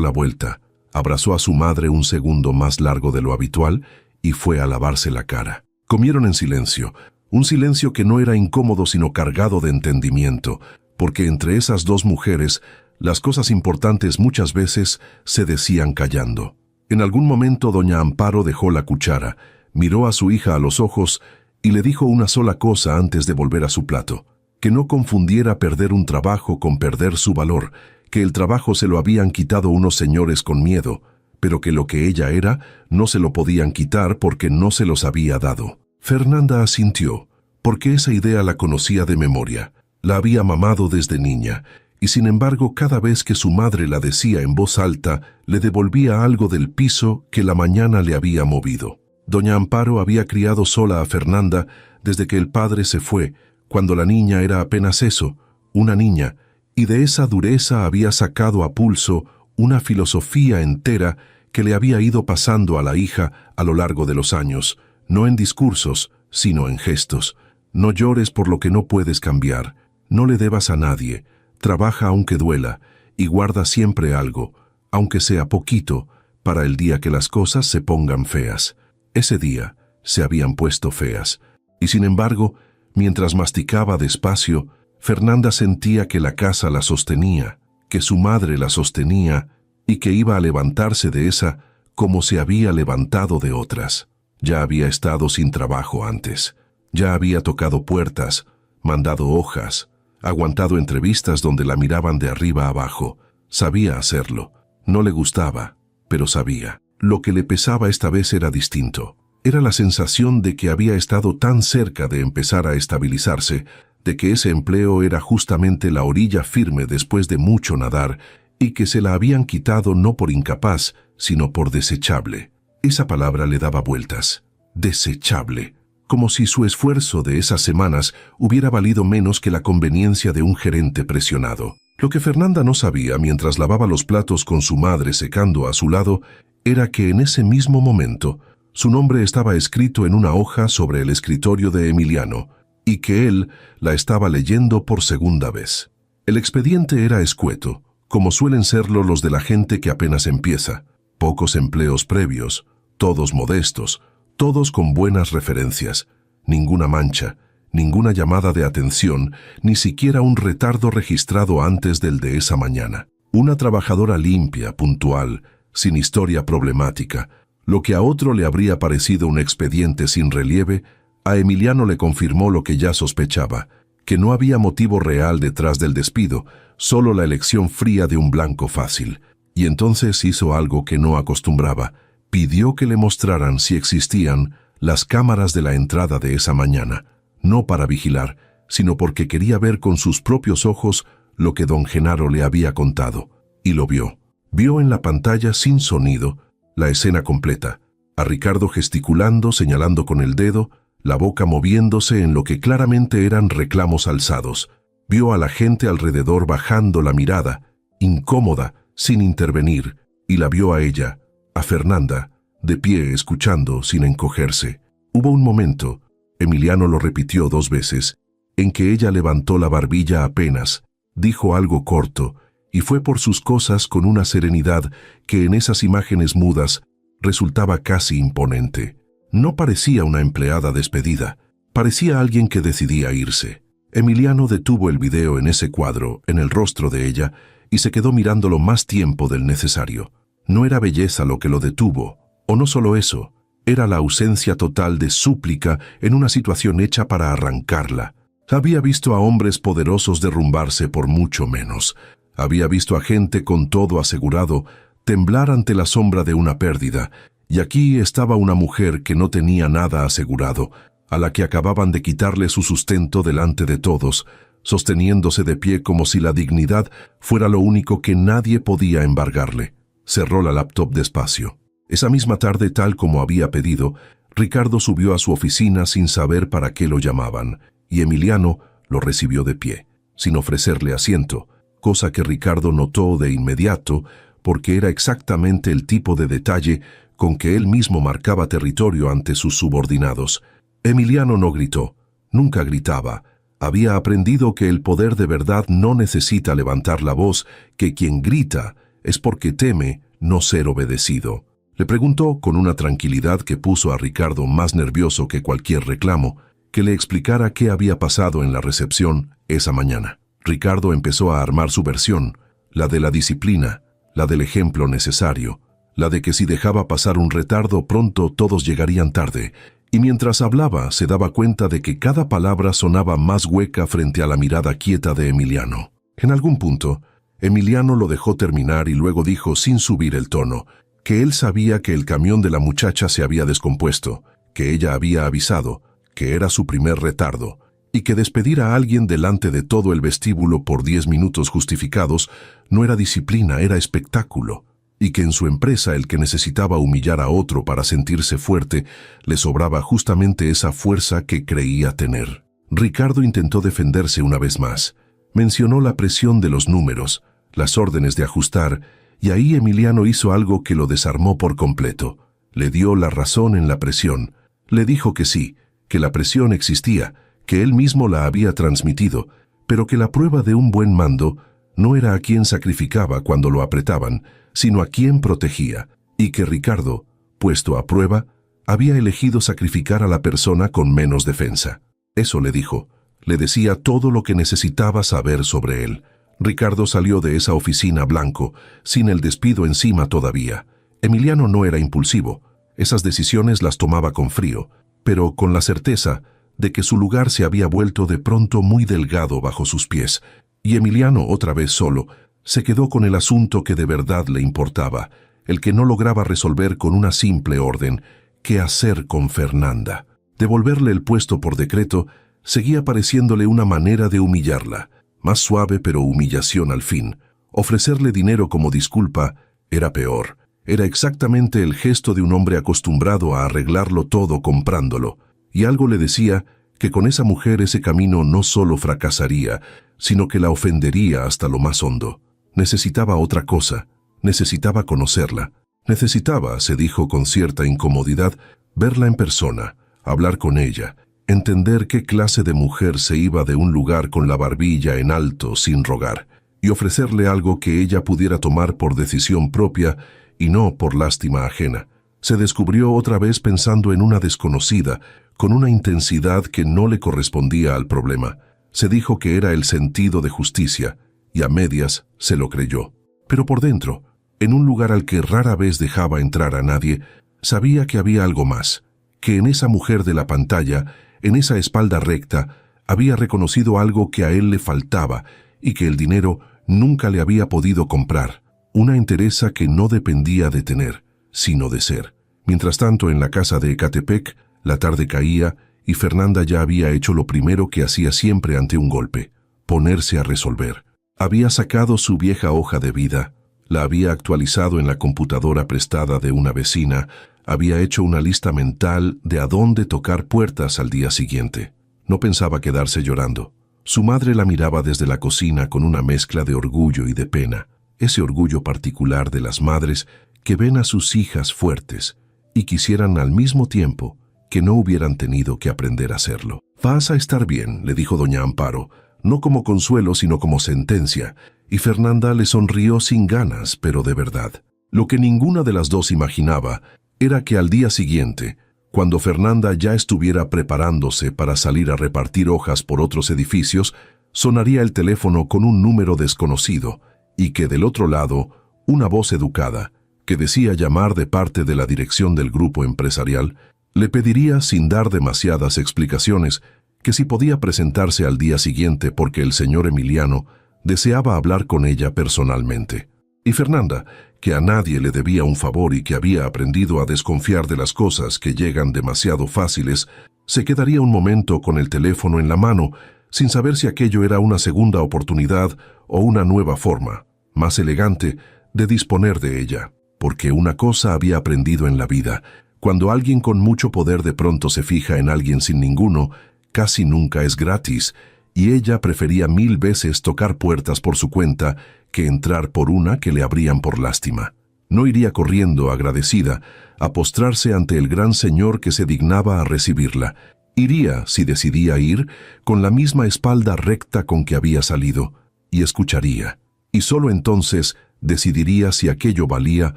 la vuelta, abrazó a su madre un segundo más largo de lo habitual y fue a lavarse la cara. Comieron en silencio, un silencio que no era incómodo sino cargado de entendimiento, porque entre esas dos mujeres las cosas importantes muchas veces se decían callando. En algún momento doña Amparo dejó la cuchara, miró a su hija a los ojos y le dijo una sola cosa antes de volver a su plato: que no confundiera perder un trabajo con perder su valor, que el trabajo se lo habían quitado unos señores con miedo, pero que lo que ella era no se lo podían quitar porque no se los había dado. Fernanda asintió, porque esa idea la conocía de memoria. La había mamado desde niña, y sin embargo cada vez que su madre la decía en voz alta, le devolvía algo del piso que la mañana le había movido. Doña Amparo había criado sola a Fernanda desde que el padre se fue, cuando la niña era apenas eso, una niña, y de esa dureza había sacado a pulso una filosofía entera que le había ido pasando a la hija a lo largo de los años, no en discursos, sino en gestos. No llores por lo que no puedes cambiar, no le debas a nadie, trabaja aunque duela, y guarda siempre algo, aunque sea poquito, para el día que las cosas se pongan feas. Ese día se habían puesto feas, y sin embargo, mientras masticaba despacio, Fernanda sentía que la casa la sostenía, que su madre la sostenía, y que iba a levantarse de esa como se había levantado de otras. Ya había estado sin trabajo antes, ya había tocado puertas, mandado hojas, aguantado entrevistas donde la miraban de arriba abajo. Sabía hacerlo. No le gustaba, pero sabía. Lo que le pesaba esta vez era distinto. Era la sensación de que había estado tan cerca de empezar a estabilizarse, de que ese empleo era justamente la orilla firme después de mucho nadar, y que se la habían quitado no por incapaz, sino por desechable. Esa palabra le daba vueltas. Desechable. Como si su esfuerzo de esas semanas hubiera valido menos que la conveniencia de un gerente presionado. Lo que Fernanda no sabía mientras lavaba los platos con su madre secando a su lado, era que en ese mismo momento su nombre estaba escrito en una hoja sobre el escritorio de Emiliano, y que él la estaba leyendo por segunda vez. El expediente era escueto, como suelen serlo los de la gente que apenas empieza. Pocos empleos previos, todos modestos, todos con buenas referencias, ninguna mancha, ninguna llamada de atención, ni siquiera un retardo registrado antes del de esa mañana. Una trabajadora limpia, puntual, sin historia problemática. Lo que a otro le habría parecido un expediente sin relieve, a Emiliano le confirmó lo que ya sospechaba, que no había motivo real detrás del despido, solo la elección fría de un blanco fácil. Y entonces hizo algo que no acostumbraba. Pidió que le mostraran si existían las cámaras de la entrada de esa mañana, no para vigilar, sino porque quería ver con sus propios ojos lo que don Genaro le había contado. Y lo vio. Vio en la pantalla sin sonido la escena completa, a Ricardo gesticulando, señalando con el dedo, la boca moviéndose en lo que claramente eran reclamos alzados. Vio a la gente alrededor bajando la mirada, incómoda, sin intervenir, y la vio a ella, a Fernanda, de pie escuchando sin encogerse. Hubo un momento, Emiliano lo repitió 2 veces, en que ella levantó la barbilla apenas, dijo algo corto, y fue por sus cosas con una serenidad que en esas imágenes mudas resultaba casi imponente. No parecía una empleada despedida, parecía alguien que decidía irse. Emiliano detuvo el video en ese cuadro, en el rostro de ella, y se quedó mirándolo más tiempo del necesario. No era belleza lo que lo detuvo, o no solo eso, era la ausencia total de súplica en una situación hecha para arrancarla. Había visto a hombres poderosos derrumbarse por mucho menos. Había visto a gente con todo asegurado temblar ante la sombra de una pérdida, y aquí estaba una mujer que no tenía nada asegurado, a la que acababan de quitarle su sustento delante de todos, sosteniéndose de pie como si la dignidad fuera lo único que nadie podía embargarle. Cerró la laptop despacio. Esa misma tarde, tal como había pedido, Ricardo subió a su oficina sin saber para qué lo llamaban, y Emiliano lo recibió de pie, sin ofrecerle asiento, cosa que Ricardo notó de inmediato porque era exactamente el tipo de detalle con que él mismo marcaba territorio ante sus subordinados. Emiliano no gritó, nunca gritaba. Había aprendido que el poder de verdad no necesita levantar la voz, que quien grita es porque teme no ser obedecido. Le preguntó con una tranquilidad que puso a Ricardo más nervioso que cualquier reclamo, que le explicara qué había pasado en la recepción esa mañana. Ricardo empezó a armar su versión, la de la disciplina, la del ejemplo necesario, la de que si dejaba pasar un retardo pronto todos llegarían tarde, y mientras hablaba se daba cuenta de que cada palabra sonaba más hueca frente a la mirada quieta de Emiliano. En algún punto, Emiliano lo dejó terminar y luego dijo sin subir el tono que él sabía que el camión de la muchacha se había descompuesto, que ella había avisado, que era su primer retardo, y que despedir a alguien delante de todo el vestíbulo por 10 minutos justificados no era disciplina, era espectáculo, y que en su empresa el que necesitaba humillar a otro para sentirse fuerte le sobraba justamente esa fuerza que creía tener. Ricardo intentó defenderse una vez más. Mencionó la presión de los números, las órdenes de ajustar, y ahí Emiliano hizo algo que lo desarmó por completo. Le dio la razón en la presión. Le dijo que sí, que la presión existía, que él mismo la había transmitido, pero que la prueba de un buen mando no era a quien sacrificaba cuando lo apretaban, sino a quien protegía, y que Ricardo, puesto a prueba, había elegido sacrificar a la persona con menos defensa. Eso le dijo. Le decía todo lo que necesitaba saber sobre él. Ricardo salió de esa oficina blanco, sin el despido encima todavía. Emiliano no era impulsivo. Esas decisiones las tomaba con frío, pero con la certeza de que su lugar se había vuelto de pronto muy delgado bajo sus pies, y Emiliano, otra vez solo, se quedó con el asunto que de verdad le importaba, el que no lograba resolver con una simple orden: ¿qué hacer con Fernanda? Devolverle el puesto por decreto seguía pareciéndole una manera de humillarla, más suave pero humillación al fin. Ofrecerle dinero como disculpa era peor. Era exactamente el gesto de un hombre acostumbrado a arreglarlo todo comprándolo, y algo le decía que con esa mujer ese camino no solo fracasaría, sino que la ofendería hasta lo más hondo. Necesitaba otra cosa, necesitaba conocerla. Necesitaba, se dijo con cierta incomodidad, verla en persona, hablar con ella, entender qué clase de mujer se iba de un lugar con la barbilla en alto sin rogar, y ofrecerle algo que ella pudiera tomar por decisión propia y no por lástima ajena. Se descubrió otra vez pensando en una desconocida, con una intensidad que no le correspondía al problema. Se dijo que era el sentido de justicia, y a medias se lo creyó. Pero por dentro, en un lugar al que rara vez dejaba entrar a nadie, sabía que había algo más, que en esa mujer de la pantalla, en esa espalda recta, había reconocido algo que a él le faltaba y que el dinero nunca le había podido comprar, una entereza que no dependía de tener, sino de ser. Mientras tanto, en la casa de Ecatepec, la tarde caía y Fernanda ya había hecho lo primero que hacía siempre ante un golpe: ponerse a resolver. Había sacado su vieja hoja de vida, la había actualizado en la computadora prestada de una vecina, había hecho una lista mental de a dónde tocar puertas al día siguiente. No pensaba quedarse llorando. Su madre la miraba desde la cocina con una mezcla de orgullo y de pena, ese orgullo particular de las madres que ven a sus hijas fuertes y quisieran al mismo tiempo que no hubieran tenido que aprender a hacerlo. «Vas a estar bien», le dijo doña Amparo, no como consuelo sino como sentencia, y Fernanda le sonrió sin ganas, pero de verdad. Lo que ninguna de las dos imaginaba era que al día siguiente, cuando Fernanda ya estuviera preparándose para salir a repartir hojas por otros edificios, sonaría el teléfono con un número desconocido, y que del otro lado, una voz educada, que decía llamar de parte de la dirección del grupo empresarial, le pediría, sin dar demasiadas explicaciones, que si podía presentarse al día siguiente porque el señor Emiliano deseaba hablar con ella personalmente. Y Fernanda, que a nadie le debía un favor y que había aprendido a desconfiar de las cosas que llegan demasiado fáciles, se quedaría un momento con el teléfono en la mano, sin saber si aquello era una segunda oportunidad o una nueva forma, más elegante, de disponer de ella. Porque una cosa había aprendido en la vida: cuando alguien con mucho poder de pronto se fija en alguien sin ninguno, casi nunca es gratis, y ella prefería 1000 veces tocar puertas por su cuenta que entrar por una que le abrían por lástima. No iría corriendo, agradecida, a postrarse ante el gran señor que se dignaba a recibirla. Iría, si decidía ir, con la misma espalda recta con que había salido, y escucharía. Y solo entonces decidiría si aquello valía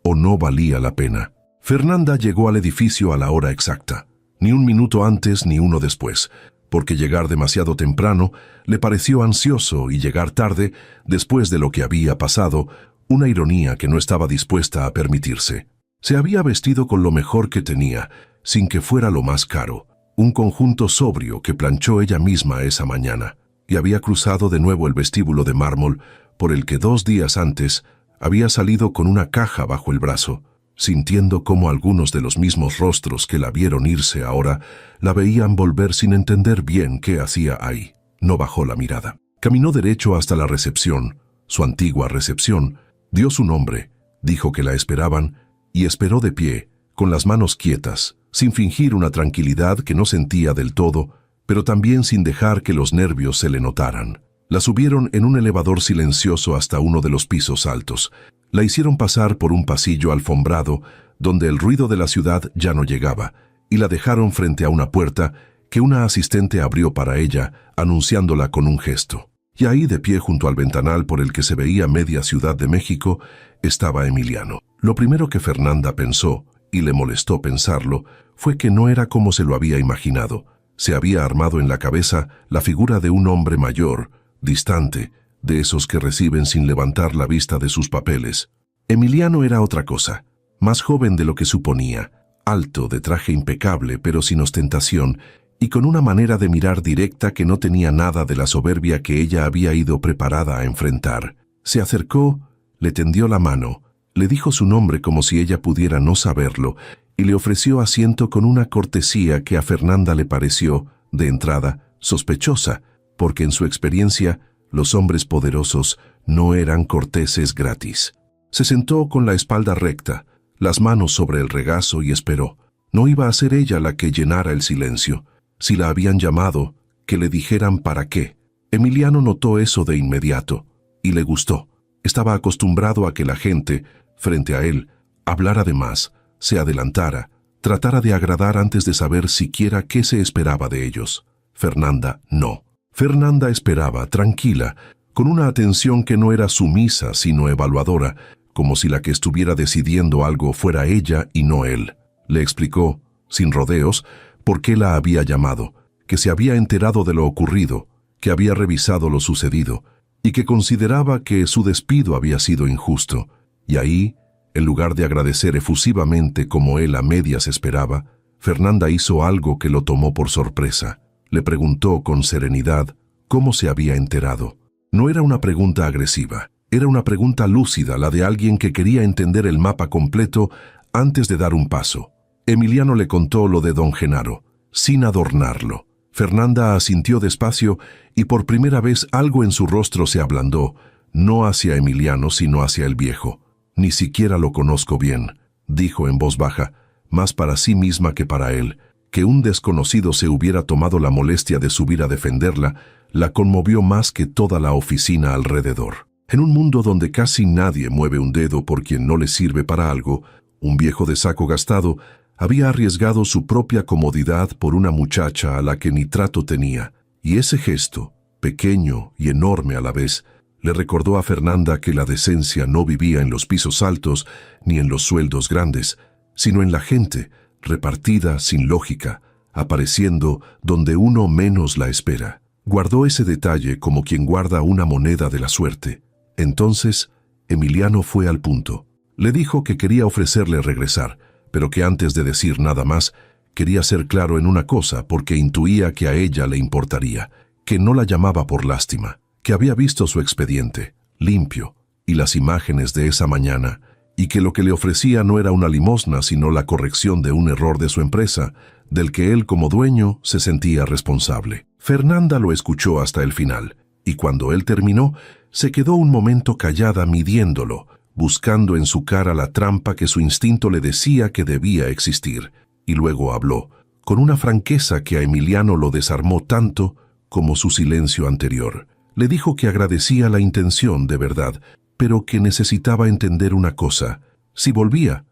o no valía la pena. Fernanda llegó al edificio a la hora exacta, ni un minuto antes ni uno después, porque llegar demasiado temprano le pareció ansioso y llegar tarde, después de lo que había pasado, una ironía que no estaba dispuesta a permitirse. Se había vestido con lo mejor que tenía, sin que fuera lo más caro. Un conjunto sobrio que planchó ella misma esa mañana, y había cruzado de nuevo el vestíbulo de mármol por el que 2 días antes había salido con una caja bajo el brazo, sintiendo cómo algunos de los mismos rostros que la vieron irse ahora la veían volver sin entender bien qué hacía ahí. No bajó la mirada. Caminó derecho hasta la recepción, su antigua recepción, dio su nombre, dijo que la esperaban y esperó de pie, con las manos quietas, sin fingir una tranquilidad que no sentía del todo, pero también sin dejar que los nervios se le notaran. La subieron en un elevador silencioso hasta uno de los pisos altos. La hicieron pasar por un pasillo alfombrado donde el ruido de la ciudad ya no llegaba, y la dejaron frente a una puerta que una asistente abrió para ella, anunciándola con un gesto. Y ahí, de pie junto al ventanal por el que se veía media Ciudad de México, estaba Emiliano. Lo primero que Fernanda pensó, y le molestó pensarlo, fue que no era como se lo había imaginado. Se había armado en la cabeza la figura de un hombre mayor, distante, de esos que reciben sin levantar la vista de sus papeles. Emiliano era otra cosa, más joven de lo que suponía, alto, de traje impecable pero sin ostentación, y con una manera de mirar directa que no tenía nada de la soberbia que ella había ido preparada a enfrentar. Se acercó, le tendió la mano, le dijo su nombre como si ella pudiera no saberlo, y le ofreció asiento con una cortesía que a Fernanda le pareció, de entrada, sospechosa, porque en su experiencia, los hombres poderosos no eran corteses gratis. Se sentó con la espalda recta, las manos sobre el regazo y esperó. No iba a ser ella la que llenara el silencio. Si la habían llamado, que le dijeran para qué. Emiliano notó eso de inmediato, y le gustó. Estaba acostumbrado a que la gente, frente a él, hablara de más, se adelantara, tratara de agradar antes de saber siquiera qué se esperaba de ellos. Fernanda no. Fernanda esperaba, tranquila, con una atención que no era sumisa sino evaluadora, como si la que estuviera decidiendo algo fuera ella y no él. Le explicó, sin rodeos, por qué la había llamado, que se había enterado de lo ocurrido, que había revisado lo sucedido, y que consideraba que su despido había sido injusto. Y ahí, en lugar de agradecer efusivamente como él a medias esperaba, Fernanda hizo algo que lo tomó por sorpresa. Le preguntó con serenidad cómo se había enterado. No era una pregunta agresiva, era una pregunta lúcida, la de alguien que quería entender el mapa completo antes de dar un paso. Emiliano le contó lo de don Genaro, sin adornarlo. Fernanda asintió despacio y por primera vez algo en su rostro se ablandó, no hacia Emiliano sino hacia el viejo. Ni siquiera lo conozco bien, dijo en voz baja, más para sí misma que para él. Que un desconocido se hubiera tomado la molestia de subir a defenderla, la conmovió más que toda la oficina alrededor. En un mundo donde casi nadie mueve un dedo por quien no le sirve para algo, un viejo de saco gastado había arriesgado su propia comodidad por una muchacha a la que ni trato tenía, y ese gesto, pequeño y enorme a la vez, le recordó a Fernanda que la decencia no vivía en los pisos altos ni en los sueldos grandes, sino en la gente, repartida sin lógica, apareciendo donde uno menos la espera. Guardó ese detalle como quien guarda una moneda de la suerte. Entonces, Emiliano fue al punto. Le dijo que quería ofrecerle regresar, pero que antes de decir nada más, quería ser claro en una cosa porque intuía que a ella le importaría, que no la llamaba por lástima, que había visto su expediente, limpio, y las imágenes de esa mañana, y que lo que le ofrecía no era una limosna sino la corrección de un error de su empresa, del que él como dueño se sentía responsable. Fernanda lo escuchó hasta el final, y cuando él terminó, se quedó un momento callada midiéndolo, buscando en su cara la trampa que su instinto le decía que debía existir, y luego habló, con una franqueza que a Emiliano lo desarmó tanto como su silencio anterior. Le dijo que agradecía la intención de verdad, pero que necesitaba entender una cosa. Si volvía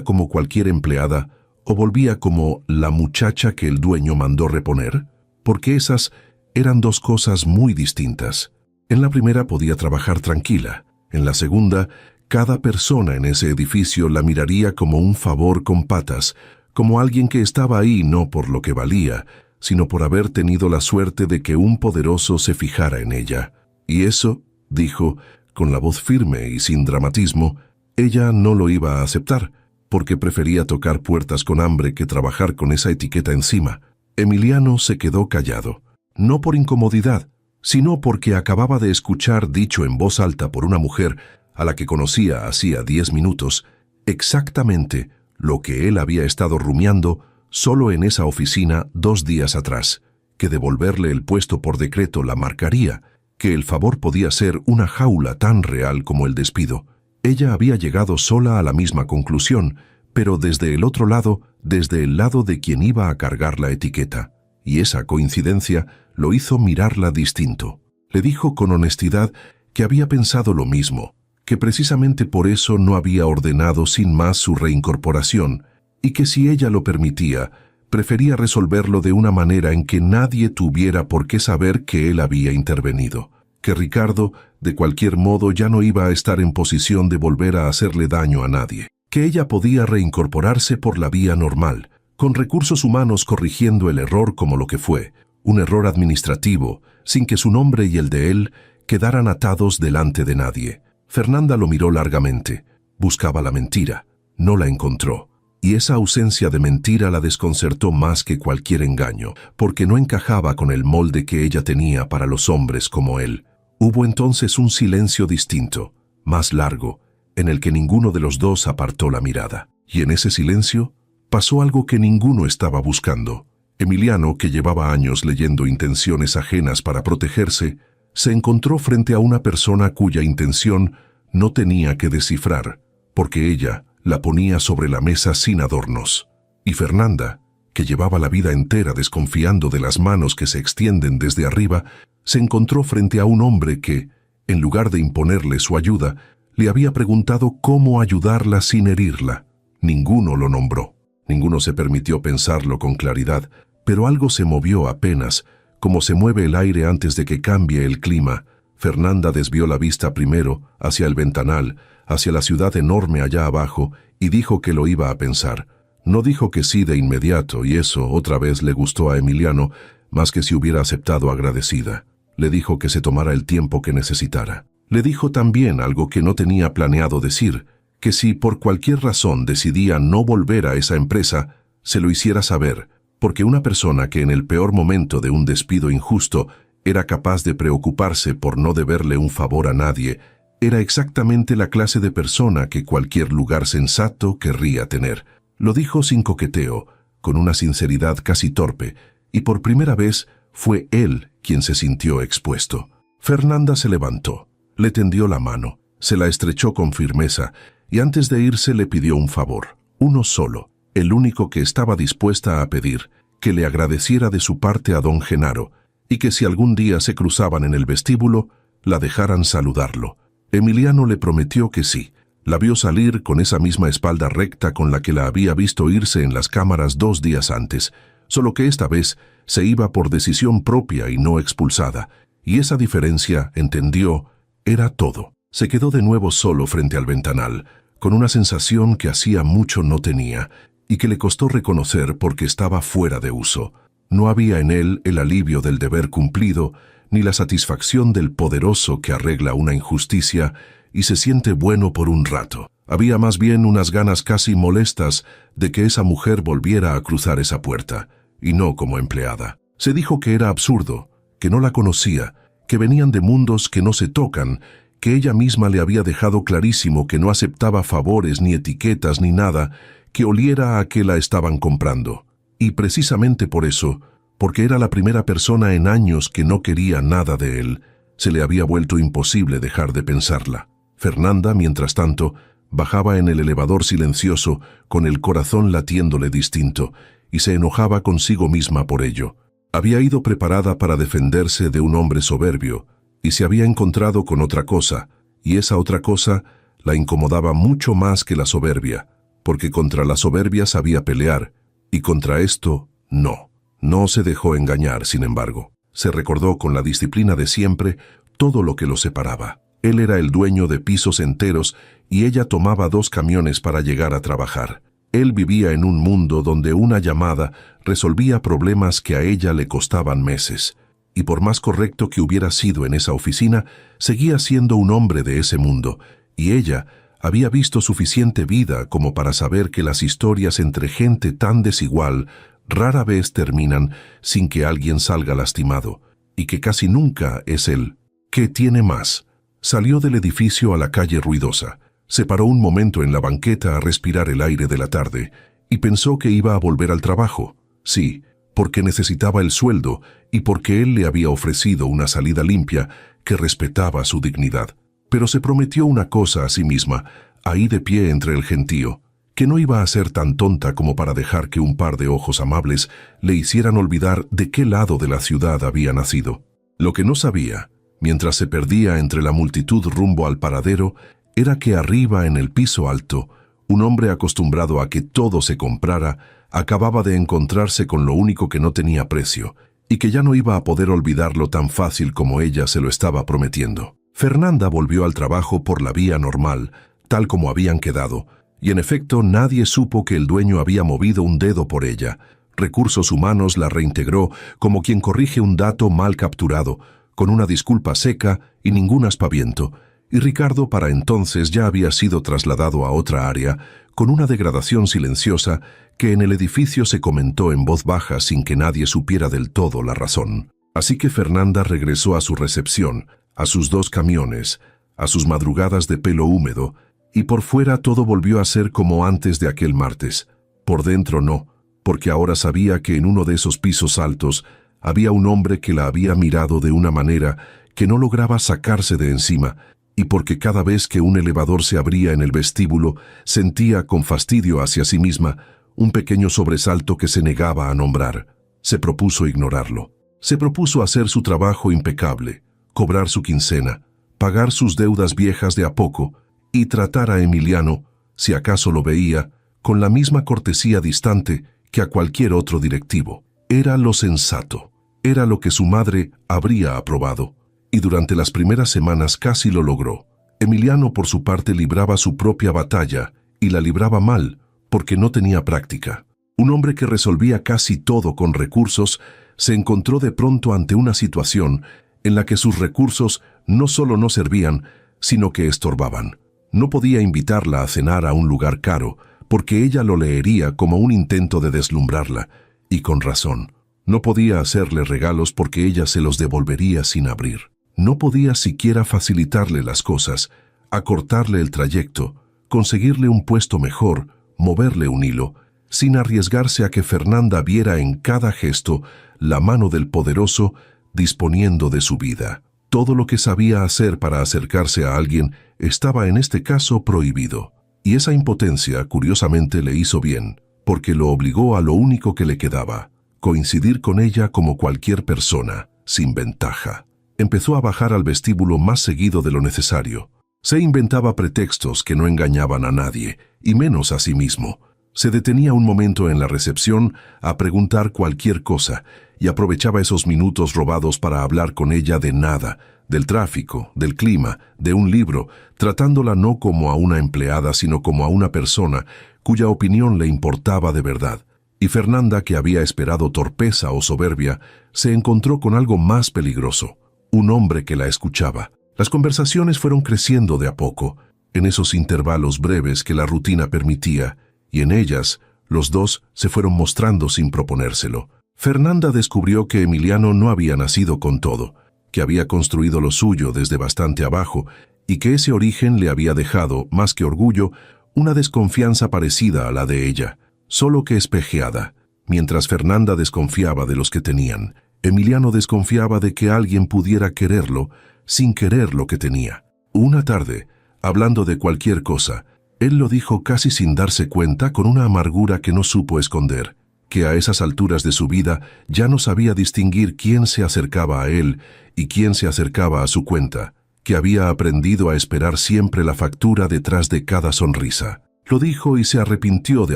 como cualquier empleada, o volvía como la muchacha que el dueño mandó reponer, porque esas eran dos cosas muy distintas. En la primera podía trabajar tranquila, en la segunda, cada persona en ese edificio la miraría como un favor con patas, como alguien que estaba ahí no por lo que valía, sino por haber tenido la suerte de que un poderoso se fijara en ella. Y eso, dijo, con la voz firme y sin dramatismo, ella no lo iba a aceptar, porque prefería tocar puertas con hambre que trabajar con esa etiqueta encima. Emiliano se quedó callado, no por incomodidad, sino porque acababa de escuchar dicho en voz alta por una mujer a la que conocía hacía 10 minutos, exactamente lo que él había estado rumiando solo en esa oficina 2 días atrás, que devolverle el puesto por decreto la marcaría, que el favor podía ser una jaula tan real como el despido. Ella había llegado sola a la misma conclusión, pero desde el otro lado, desde el lado de quien iba a cargar la etiqueta, y esa coincidencia lo hizo mirarla distinto. Le dijo con honestidad que había pensado lo mismo, que precisamente por eso no había ordenado sin más su reincorporación, y que si ella lo permitía, prefería resolverlo de una manera en que nadie tuviera por qué saber que él había intervenido, que Ricardo, de cualquier modo, ya no iba a estar en posición de volver a hacerle daño a nadie, que ella podía reincorporarse por la vía normal, con recursos humanos corrigiendo el error como lo que fue, un error administrativo, sin que su nombre y el de él quedaran atados delante de nadie. Fernanda lo miró largamente. Buscaba la mentira. No la encontró. Y esa ausencia de mentira la desconcertó más que cualquier engaño, porque no encajaba con el molde que ella tenía para los hombres como él. Hubo entonces un silencio distinto, más largo, en el que ninguno de los dos apartó la mirada. Y en ese silencio pasó algo que ninguno estaba buscando. Emiliano, que llevaba años leyendo intenciones ajenas para protegerse, se encontró frente a una persona cuya intención no tenía que descifrar, porque ella la ponía sobre la mesa sin adornos. Y Fernanda, que llevaba la vida entera desconfiando de las manos que se extienden desde arriba, se encontró frente a un hombre que, en lugar de imponerle su ayuda, le había preguntado cómo ayudarla sin herirla. Ninguno lo nombró. Ninguno se permitió pensarlo con claridad, pero algo se movió apenas, como se mueve el aire antes de que cambie el clima. Fernanda desvió la vista primero hacia el ventanal, hacia la ciudad enorme allá abajo, y dijo que lo iba a pensar. No dijo que sí de inmediato, y eso otra vez le gustó a Emiliano, más que si hubiera aceptado agradecida. Le dijo que se tomara el tiempo que necesitara. Le dijo también algo que no tenía planeado decir, que si por cualquier razón decidía no volver a esa empresa, se lo hiciera saber, porque una persona que en el peor momento de un despido injusto era capaz de preocuparse por no deberle un favor a nadie, era exactamente la clase de persona que cualquier lugar sensato querría tener. Lo dijo sin coqueteo, con una sinceridad casi torpe, y por primera vez fue él quien se sintió expuesto. Fernanda se levantó, le tendió la mano, se la estrechó con firmeza, y antes de irse le pidió un favor, uno solo, el único que estaba dispuesta a pedir, que le agradeciera de su parte a don Genaro, y que si algún día se cruzaban en el vestíbulo, la dejaran saludarlo. Emiliano le prometió que sí. La vio salir con esa misma espalda recta con la que la había visto irse en las cámaras 2 días antes, solo que esta vez se iba por decisión propia y no expulsada, y esa diferencia, entendió, era todo. Se quedó de nuevo solo frente al ventanal, con una sensación que hacía mucho no tenía, y que le costó reconocer porque estaba fuera de uso. No había en él el alivio del deber cumplido, ni la satisfacción del poderoso que arregla una injusticia y se siente bueno por un rato. Había más bien unas ganas casi molestas de que esa mujer volviera a cruzar esa puerta, y no como empleada. Se dijo que era absurdo, que no la conocía, que venían de mundos que no se tocan, que ella misma le había dejado clarísimo que no aceptaba favores ni etiquetas ni nada que oliera a que la estaban comprando. Y precisamente por eso, porque era la primera persona en años que no quería nada de él, se le había vuelto imposible dejar de pensarla. Fernanda, mientras tanto, bajaba en el elevador silencioso, con el corazón latiéndole distinto, y se enojaba consigo misma por ello. Había ido preparada para defenderse de un hombre soberbio, y se había encontrado con otra cosa, y esa otra cosa la incomodaba mucho más que la soberbia, porque contra la soberbia sabía pelear, y contra esto, no. No se dejó engañar, sin embargo. Se recordó con la disciplina de siempre todo lo que lo separaba. Él era el dueño de pisos enteros y ella tomaba 2 camiones para llegar a trabajar. Él vivía en un mundo donde una llamada resolvía problemas que a ella le costaban meses. Y por más correcto que hubiera sido en esa oficina, seguía siendo un hombre de ese mundo, y ella Había visto suficiente vida como para saber que las historias entre gente tan desigual rara vez terminan sin que alguien salga lastimado, y que casi nunca es el que tiene más. Salió del edificio a la calle ruidosa, se paró un momento en la banqueta a respirar el aire de la tarde, y pensó que iba a volver al trabajo. Sí, porque necesitaba el sueldo y porque él le había ofrecido una salida limpia que respetaba su dignidad. Pero se prometió una cosa a sí misma, ahí de pie entre el gentío, que no iba a ser tan tonta como para dejar que un par de ojos amables le hicieran olvidar de qué lado de la ciudad había nacido. Lo que no sabía, mientras se perdía entre la multitud rumbo al paradero, era que arriba en el piso alto, un hombre acostumbrado a que todo se comprara, acababa de encontrarse con lo único que no tenía precio, y que ya no iba a poder olvidarlo tan fácil como ella se lo estaba prometiendo. Fernanda volvió al trabajo por la vía normal, tal como habían quedado, y en efecto nadie supo que el dueño había movido un dedo por ella. Recursos Humanos la reintegró como quien corrige un dato mal capturado, con una disculpa seca y ningún aspaviento, y Ricardo para entonces ya había sido trasladado a otra área, con una degradación silenciosa que en el edificio se comentó en voz baja sin que nadie supiera del todo la razón. Así que Fernanda regresó a su recepción, a sus 2 camiones, a sus madrugadas de pelo húmedo, y por fuera todo volvió a ser como antes de aquel martes. Por dentro no, porque ahora sabía que en uno de esos pisos altos había un hombre que la había mirado de una manera que no lograba sacarse de encima, y porque cada vez que un elevador se abría en el vestíbulo, sentía con fastidio hacia sí misma un pequeño sobresalto que se negaba a nombrar. Se propuso ignorarlo. Se propuso hacer su trabajo impecable, cobrar su quincena, pagar sus deudas viejas de a poco y tratar a Emiliano, si acaso lo veía, con la misma cortesía distante que a cualquier otro directivo. Era lo sensato, era lo que su madre habría aprobado, y durante las primeras semanas casi lo logró. Emiliano por su parte libraba su propia batalla, y la libraba mal, porque no tenía práctica. Un hombre que resolvía casi todo con recursos, se encontró de pronto ante una situación en la que sus recursos no solo no servían, sino que estorbaban. No podía invitarla a cenar a un lugar caro, porque ella lo leería como un intento de deslumbrarla, y con razón. No podía hacerle regalos porque ella se los devolvería sin abrir. No podía siquiera facilitarle las cosas, acortarle el trayecto, conseguirle un puesto mejor, moverle un hilo, sin arriesgarse a que Fernanda viera en cada gesto la mano del poderoso disponiendo de su vida. Todo lo que sabía hacer para acercarse a alguien estaba en este caso prohibido. Y esa impotencia, curiosamente, le hizo bien, porque lo obligó a lo único que le quedaba, coincidir con ella como cualquier persona, sin ventaja. Empezó a bajar al vestíbulo más seguido de lo necesario. Se inventaba pretextos que no engañaban a nadie, y menos a sí mismo. Se detenía un momento en la recepción a preguntar cualquier cosa, y aprovechaba esos minutos robados para hablar con ella de nada, del tráfico, del clima, de un libro, tratándola no como a una empleada, sino como a una persona cuya opinión le importaba de verdad. Y Fernanda, que había esperado torpeza o soberbia, se encontró con algo más peligroso, un hombre que la escuchaba. Las conversaciones fueron creciendo de a poco, en esos intervalos breves que la rutina permitía, y en ellas los dos se fueron mostrando sin proponérselo. Fernanda descubrió que Emiliano no había nacido con todo, que había construido lo suyo desde bastante abajo y que ese origen le había dejado, más que orgullo, una desconfianza parecida a la de ella, solo que espejeada. Mientras Fernanda desconfiaba de los que tenían, Emiliano desconfiaba de que alguien pudiera quererlo sin querer lo que tenía. Una tarde, hablando de cualquier cosa, él lo dijo casi sin darse cuenta, con una amargura que no supo esconder, que a esas alturas de su vida ya no sabía distinguir quién se acercaba a él y quién se acercaba a su cuenta, que había aprendido a esperar siempre la factura detrás de cada sonrisa. Lo dijo y se arrepintió de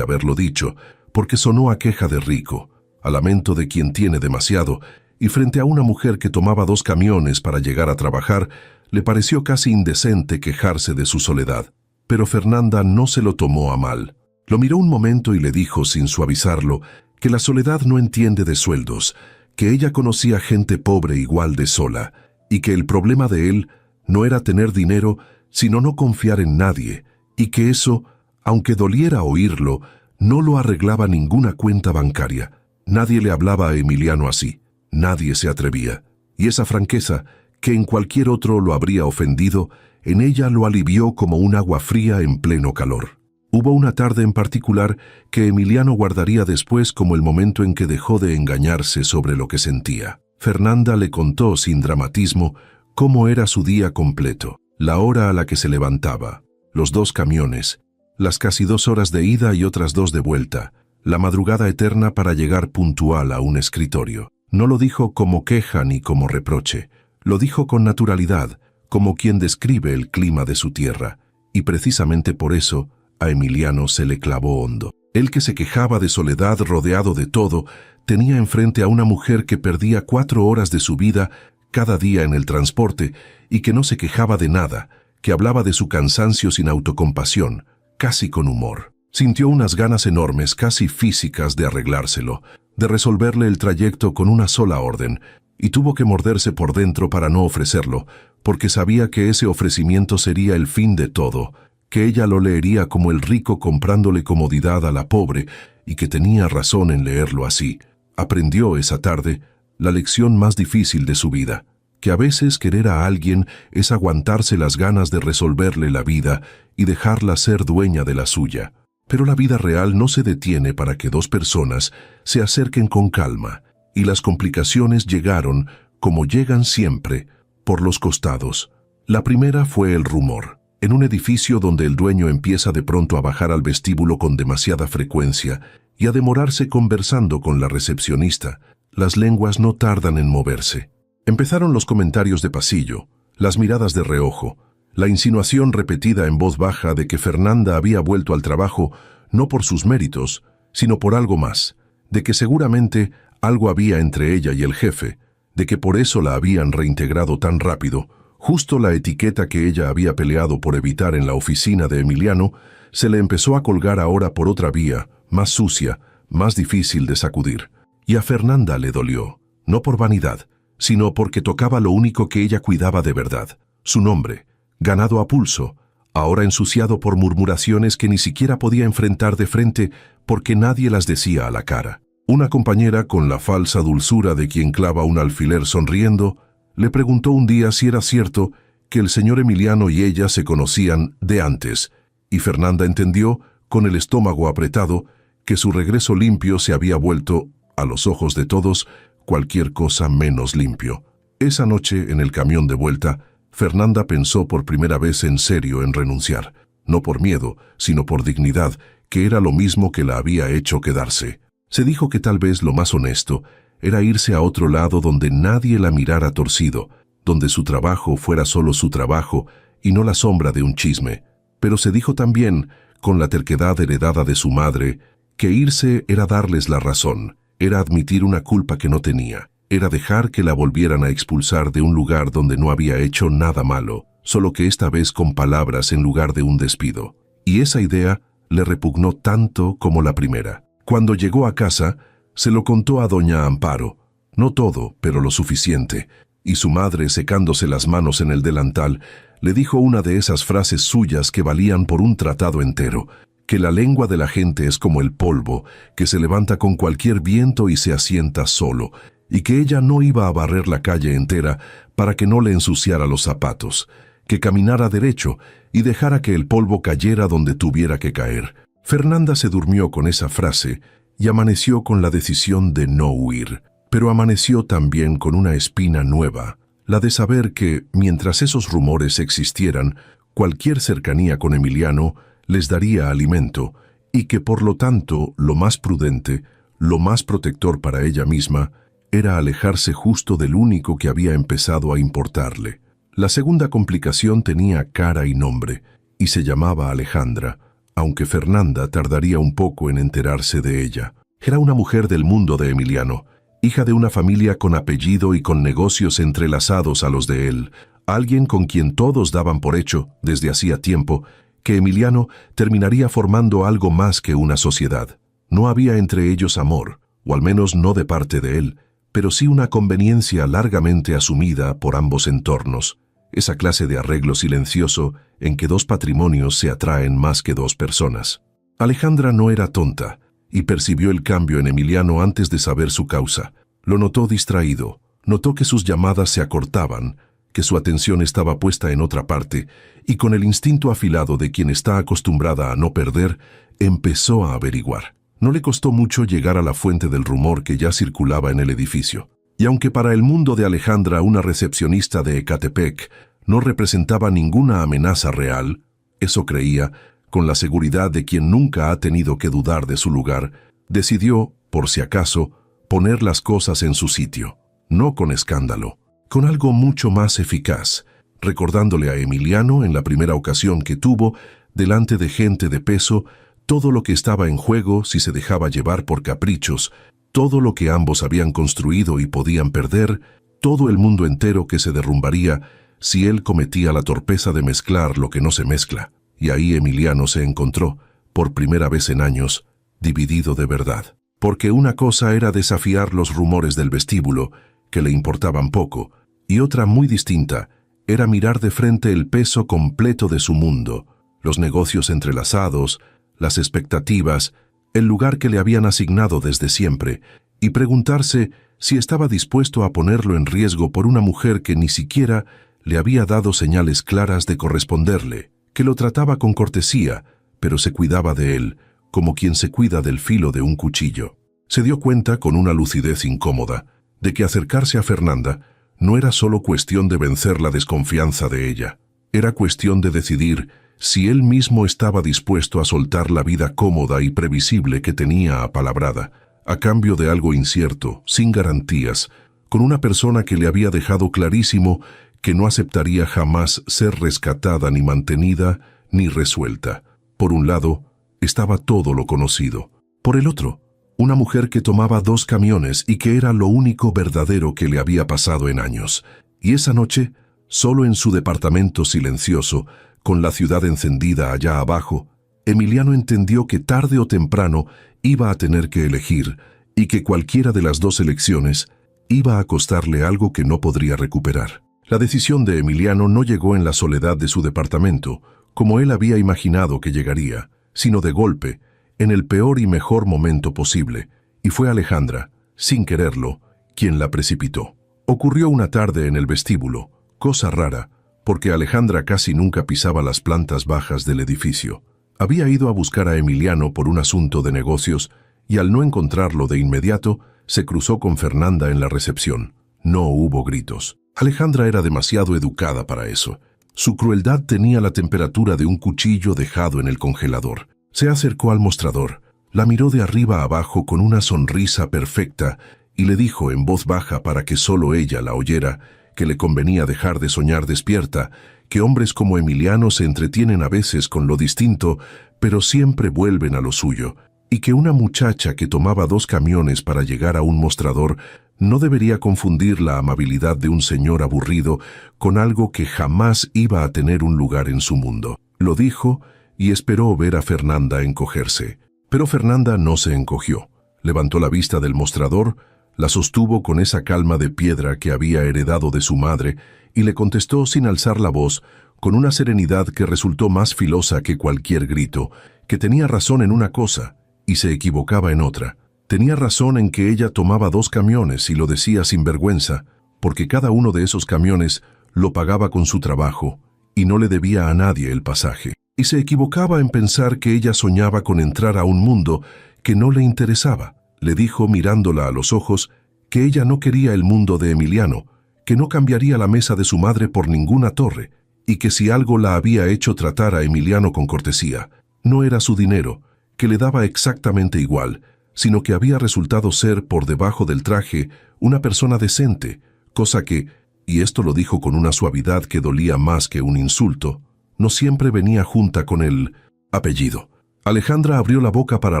haberlo dicho, porque sonó a queja de rico, a lamento de quien tiene demasiado, y frente a una mujer que tomaba 2 camiones para llegar a trabajar, le pareció casi indecente quejarse de su soledad. Pero Fernanda no se lo tomó a mal. Lo miró un momento y le dijo, sin suavizarlo, que la soledad no entiende de sueldos, que ella conocía gente pobre igual de sola, y que el problema de él no era tener dinero, sino no confiar en nadie, y que eso, aunque doliera oírlo, no lo arreglaba ninguna cuenta bancaria. Nadie le hablaba a Emiliano así, nadie se atrevía, y esa franqueza, que en cualquier otro lo habría ofendido, en ella lo alivió como un agua fría en pleno calor. Hubo una tarde en particular que Emiliano guardaría después como el momento en que dejó de engañarse sobre lo que sentía. Fernanda le contó sin dramatismo cómo era su día completo, la hora a la que se levantaba, los 2 camiones, las casi 2 horas de ida y otras 2 de vuelta, la madrugada eterna para llegar puntual a un escritorio. No lo dijo como queja ni como reproche, lo dijo con naturalidad, como quien describe el clima de su tierra, y precisamente por eso a Emiliano se le clavó hondo. Él, que se quejaba de soledad rodeado de todo, tenía enfrente a una mujer que perdía 4 horas de su vida cada día en el transporte y que no se quejaba de nada, que hablaba de su cansancio sin autocompasión, casi con humor. Sintió unas ganas enormes, casi físicas, de arreglárselo, de resolverle el trayecto con una sola orden, y tuvo que morderse por dentro para no ofrecerlo, porque sabía que ese ofrecimiento sería el fin de todo, que ella lo leería como el rico comprándole comodidad a la pobre, y que tenía razón en leerlo así. Aprendió esa tarde la lección más difícil de su vida, que a veces querer a alguien es aguantarse las ganas de resolverle la vida y dejarla ser dueña de la suya. Pero la vida real no se detiene para que 2 personas se acerquen con calma, y las complicaciones llegaron, como llegan siempre, por los costados. La primera fue el rumor. En un edificio donde el dueño empieza de pronto a bajar al vestíbulo con demasiada frecuencia y a demorarse conversando con la recepcionista, las lenguas no tardan en moverse. Empezaron los comentarios de pasillo, las miradas de reojo, la insinuación repetida en voz baja de que Fernanda había vuelto al trabajo no por sus méritos, sino por algo más, de que seguramente algo había entre ella y el jefe, de que por eso la habían reintegrado tan rápido. Justo la etiqueta que ella había peleado por evitar en la oficina de Emiliano se le empezó a colgar ahora por otra vía, más sucia, más difícil de sacudir. Y a Fernanda le dolió, no por vanidad, sino porque tocaba lo único que ella cuidaba de verdad, su nombre, ganado a pulso, ahora ensuciado por murmuraciones que ni siquiera podía enfrentar de frente porque nadie las decía a la cara. Una compañera, con la falsa dulzura de quien clava un alfiler sonriendo, le preguntó un día si era cierto que el señor Emiliano y ella se conocían de antes, y Fernanda entendió, con el estómago apretado, que su regreso limpio se había vuelto, a los ojos de todos, cualquier cosa menos limpio. Esa noche, en el camión de vuelta, Fernanda pensó por primera vez en serio en renunciar, no por miedo, sino por dignidad, que era lo mismo que la había hecho quedarse. Se dijo que tal vez lo más honesto era irse a otro lado donde nadie la mirara torcido, donde su trabajo fuera solo su trabajo y no la sombra de un chisme. Pero se dijo también, con la terquedad heredada de su madre, que irse era darles la razón, era admitir una culpa que no tenía, era dejar que la volvieran a expulsar de un lugar donde no había hecho nada malo, solo que esta vez con palabras en lugar de un despido. Y esa idea le repugnó tanto como la primera. Cuando llegó a casa, se lo contó a doña Amparo, no todo, pero lo suficiente, y su madre, secándose las manos en el delantal, le dijo una de esas frases suyas que valían por un tratado entero, que la lengua de la gente es como el polvo, que se levanta con cualquier viento y se asienta solo, y que ella no iba a barrer la calle entera para que no le ensuciara los zapatos, que caminara derecho y dejara que el polvo cayera donde tuviera que caer. Fernanda se durmió con esa frase y amaneció con la decisión de no huir, pero amaneció también con una espina nueva, la de saber que, mientras esos rumores existieran, cualquier cercanía con Emiliano les daría alimento, y que por lo tanto lo más prudente, lo más protector para ella misma, era alejarse justo del único que había empezado a importarle. La segunda complicación tenía cara y nombre, y se llamaba Alejandra, aunque Fernanda tardaría un poco en enterarse de ella. Era una mujer del mundo de Emiliano, hija de una familia con apellido y con negocios entrelazados a los de él, alguien con quien todos daban por hecho, desde hacía tiempo, que Emiliano terminaría formando algo más que una sociedad. No había entre ellos amor, o al menos no de parte de él, pero sí una conveniencia largamente asumida por ambos entornos. esa clase de arreglo silencioso en que dos patrimonios se atraen más que dos personas. Alejandra no era tonta y percibió el cambio en Emiliano antes de saber su causa. Lo notó distraído, notó que sus llamadas se acortaban, que su atención estaba puesta en otra parte, y con el instinto afilado de quien está acostumbrada a no perder, empezó a averiguar. No le costó mucho llegar a la fuente del rumor que ya circulaba en el edificio. Y aunque para el mundo de Alejandra una recepcionista de Ecatepec no representaba ninguna amenaza real, eso creía, con la seguridad de quien nunca ha tenido que dudar de su lugar, decidió, por si acaso, poner las cosas en su sitio, no con escándalo, con algo mucho más eficaz, recordándole a Emiliano en la primera ocasión que tuvo, delante de gente de peso, todo lo que estaba en juego si se dejaba llevar por caprichos, todo lo que ambos habían construido y podían perder, todo el mundo entero que se derrumbaría si él cometía la torpeza de mezclar lo que no se mezcla. Y ahí Emiliano se encontró, por primera vez en años, dividido de verdad. Porque una cosa era desafiar los rumores del vestíbulo, que le importaban poco, y otra muy distinta era mirar de frente el peso completo de su mundo, los negocios entrelazados, las expectativas, el lugar que le habían asignado desde siempre, y preguntarse si estaba dispuesto a ponerlo en riesgo por una mujer que ni siquiera le había dado señales claras de corresponderle, que lo trataba con cortesía, pero se cuidaba de él, como quien se cuida del filo de un cuchillo. Se dio cuenta, con una lucidez incómoda, de que acercarse a Fernanda no era solo cuestión de vencer la desconfianza de ella, era cuestión de decidir si él mismo estaba dispuesto a soltar la vida cómoda y previsible que tenía apalabrada, a cambio de algo incierto, sin garantías, con una persona que le había dejado clarísimo que no aceptaría jamás ser rescatada ni mantenida ni resuelta. Por un lado, estaba todo lo conocido. Por el otro, una mujer que tomaba 2 camiones y que era lo único verdadero que le había pasado en años. Y esa noche, solo en su departamento silencioso, con la ciudad encendida allá abajo, Emiliano entendió que tarde o temprano iba a tener que elegir y que cualquiera de las 2 elecciones iba a costarle algo que no podría recuperar. La decisión de Emiliano no llegó en la soledad de su departamento, como él había imaginado que llegaría, sino de golpe, en el peor y mejor momento posible, y fue Alejandra, sin quererlo, quien la precipitó. Ocurrió una tarde en el vestíbulo, cosa rara, porque Alejandra casi nunca pisaba las plantas bajas del edificio. Había ido a buscar a Emiliano por un asunto de negocios y al no encontrarlo de inmediato, se cruzó con Fernanda en la recepción. No hubo gritos. Alejandra era demasiado educada para eso. Su crueldad tenía la temperatura de un cuchillo dejado en el congelador. Se acercó al mostrador, la miró de arriba a abajo con una sonrisa perfecta y le dijo en voz baja para que solo ella la oyera que le convenía dejar de soñar despierta, que hombres como Emiliano se entretienen a veces con lo distinto, pero siempre vuelven a lo suyo, y que una muchacha que tomaba 2 camiones para llegar a un mostrador no debería confundir la amabilidad de un señor aburrido con algo que jamás iba a tener un lugar en su mundo. Lo dijo y esperó ver a Fernanda encogerse. Pero Fernanda no se encogió. Levantó la vista del mostrador, la sostuvo con esa calma de piedra que había heredado de su madre y le contestó sin alzar la voz, con una serenidad que resultó más filosa que cualquier grito, que tenía razón en una cosa y se equivocaba en otra. Tenía razón en que ella tomaba 2 camiones y lo decía sin vergüenza, porque cada uno de esos camiones lo pagaba con su trabajo y no le debía a nadie el pasaje. Y se equivocaba en pensar que ella soñaba con entrar a un mundo que no le interesaba. Le dijo, mirándola a los ojos, que ella no quería el mundo de Emiliano, que no cambiaría la mesa de su madre por ninguna torre, y que si algo la había hecho tratar a Emiliano con cortesía, no era su dinero, que le daba exactamente igual, sino que había resultado ser, por debajo del traje, una persona decente, cosa que, y esto lo dijo con una suavidad que dolía más que un insulto, no siempre venía junta con el apellido. Alejandra abrió la boca para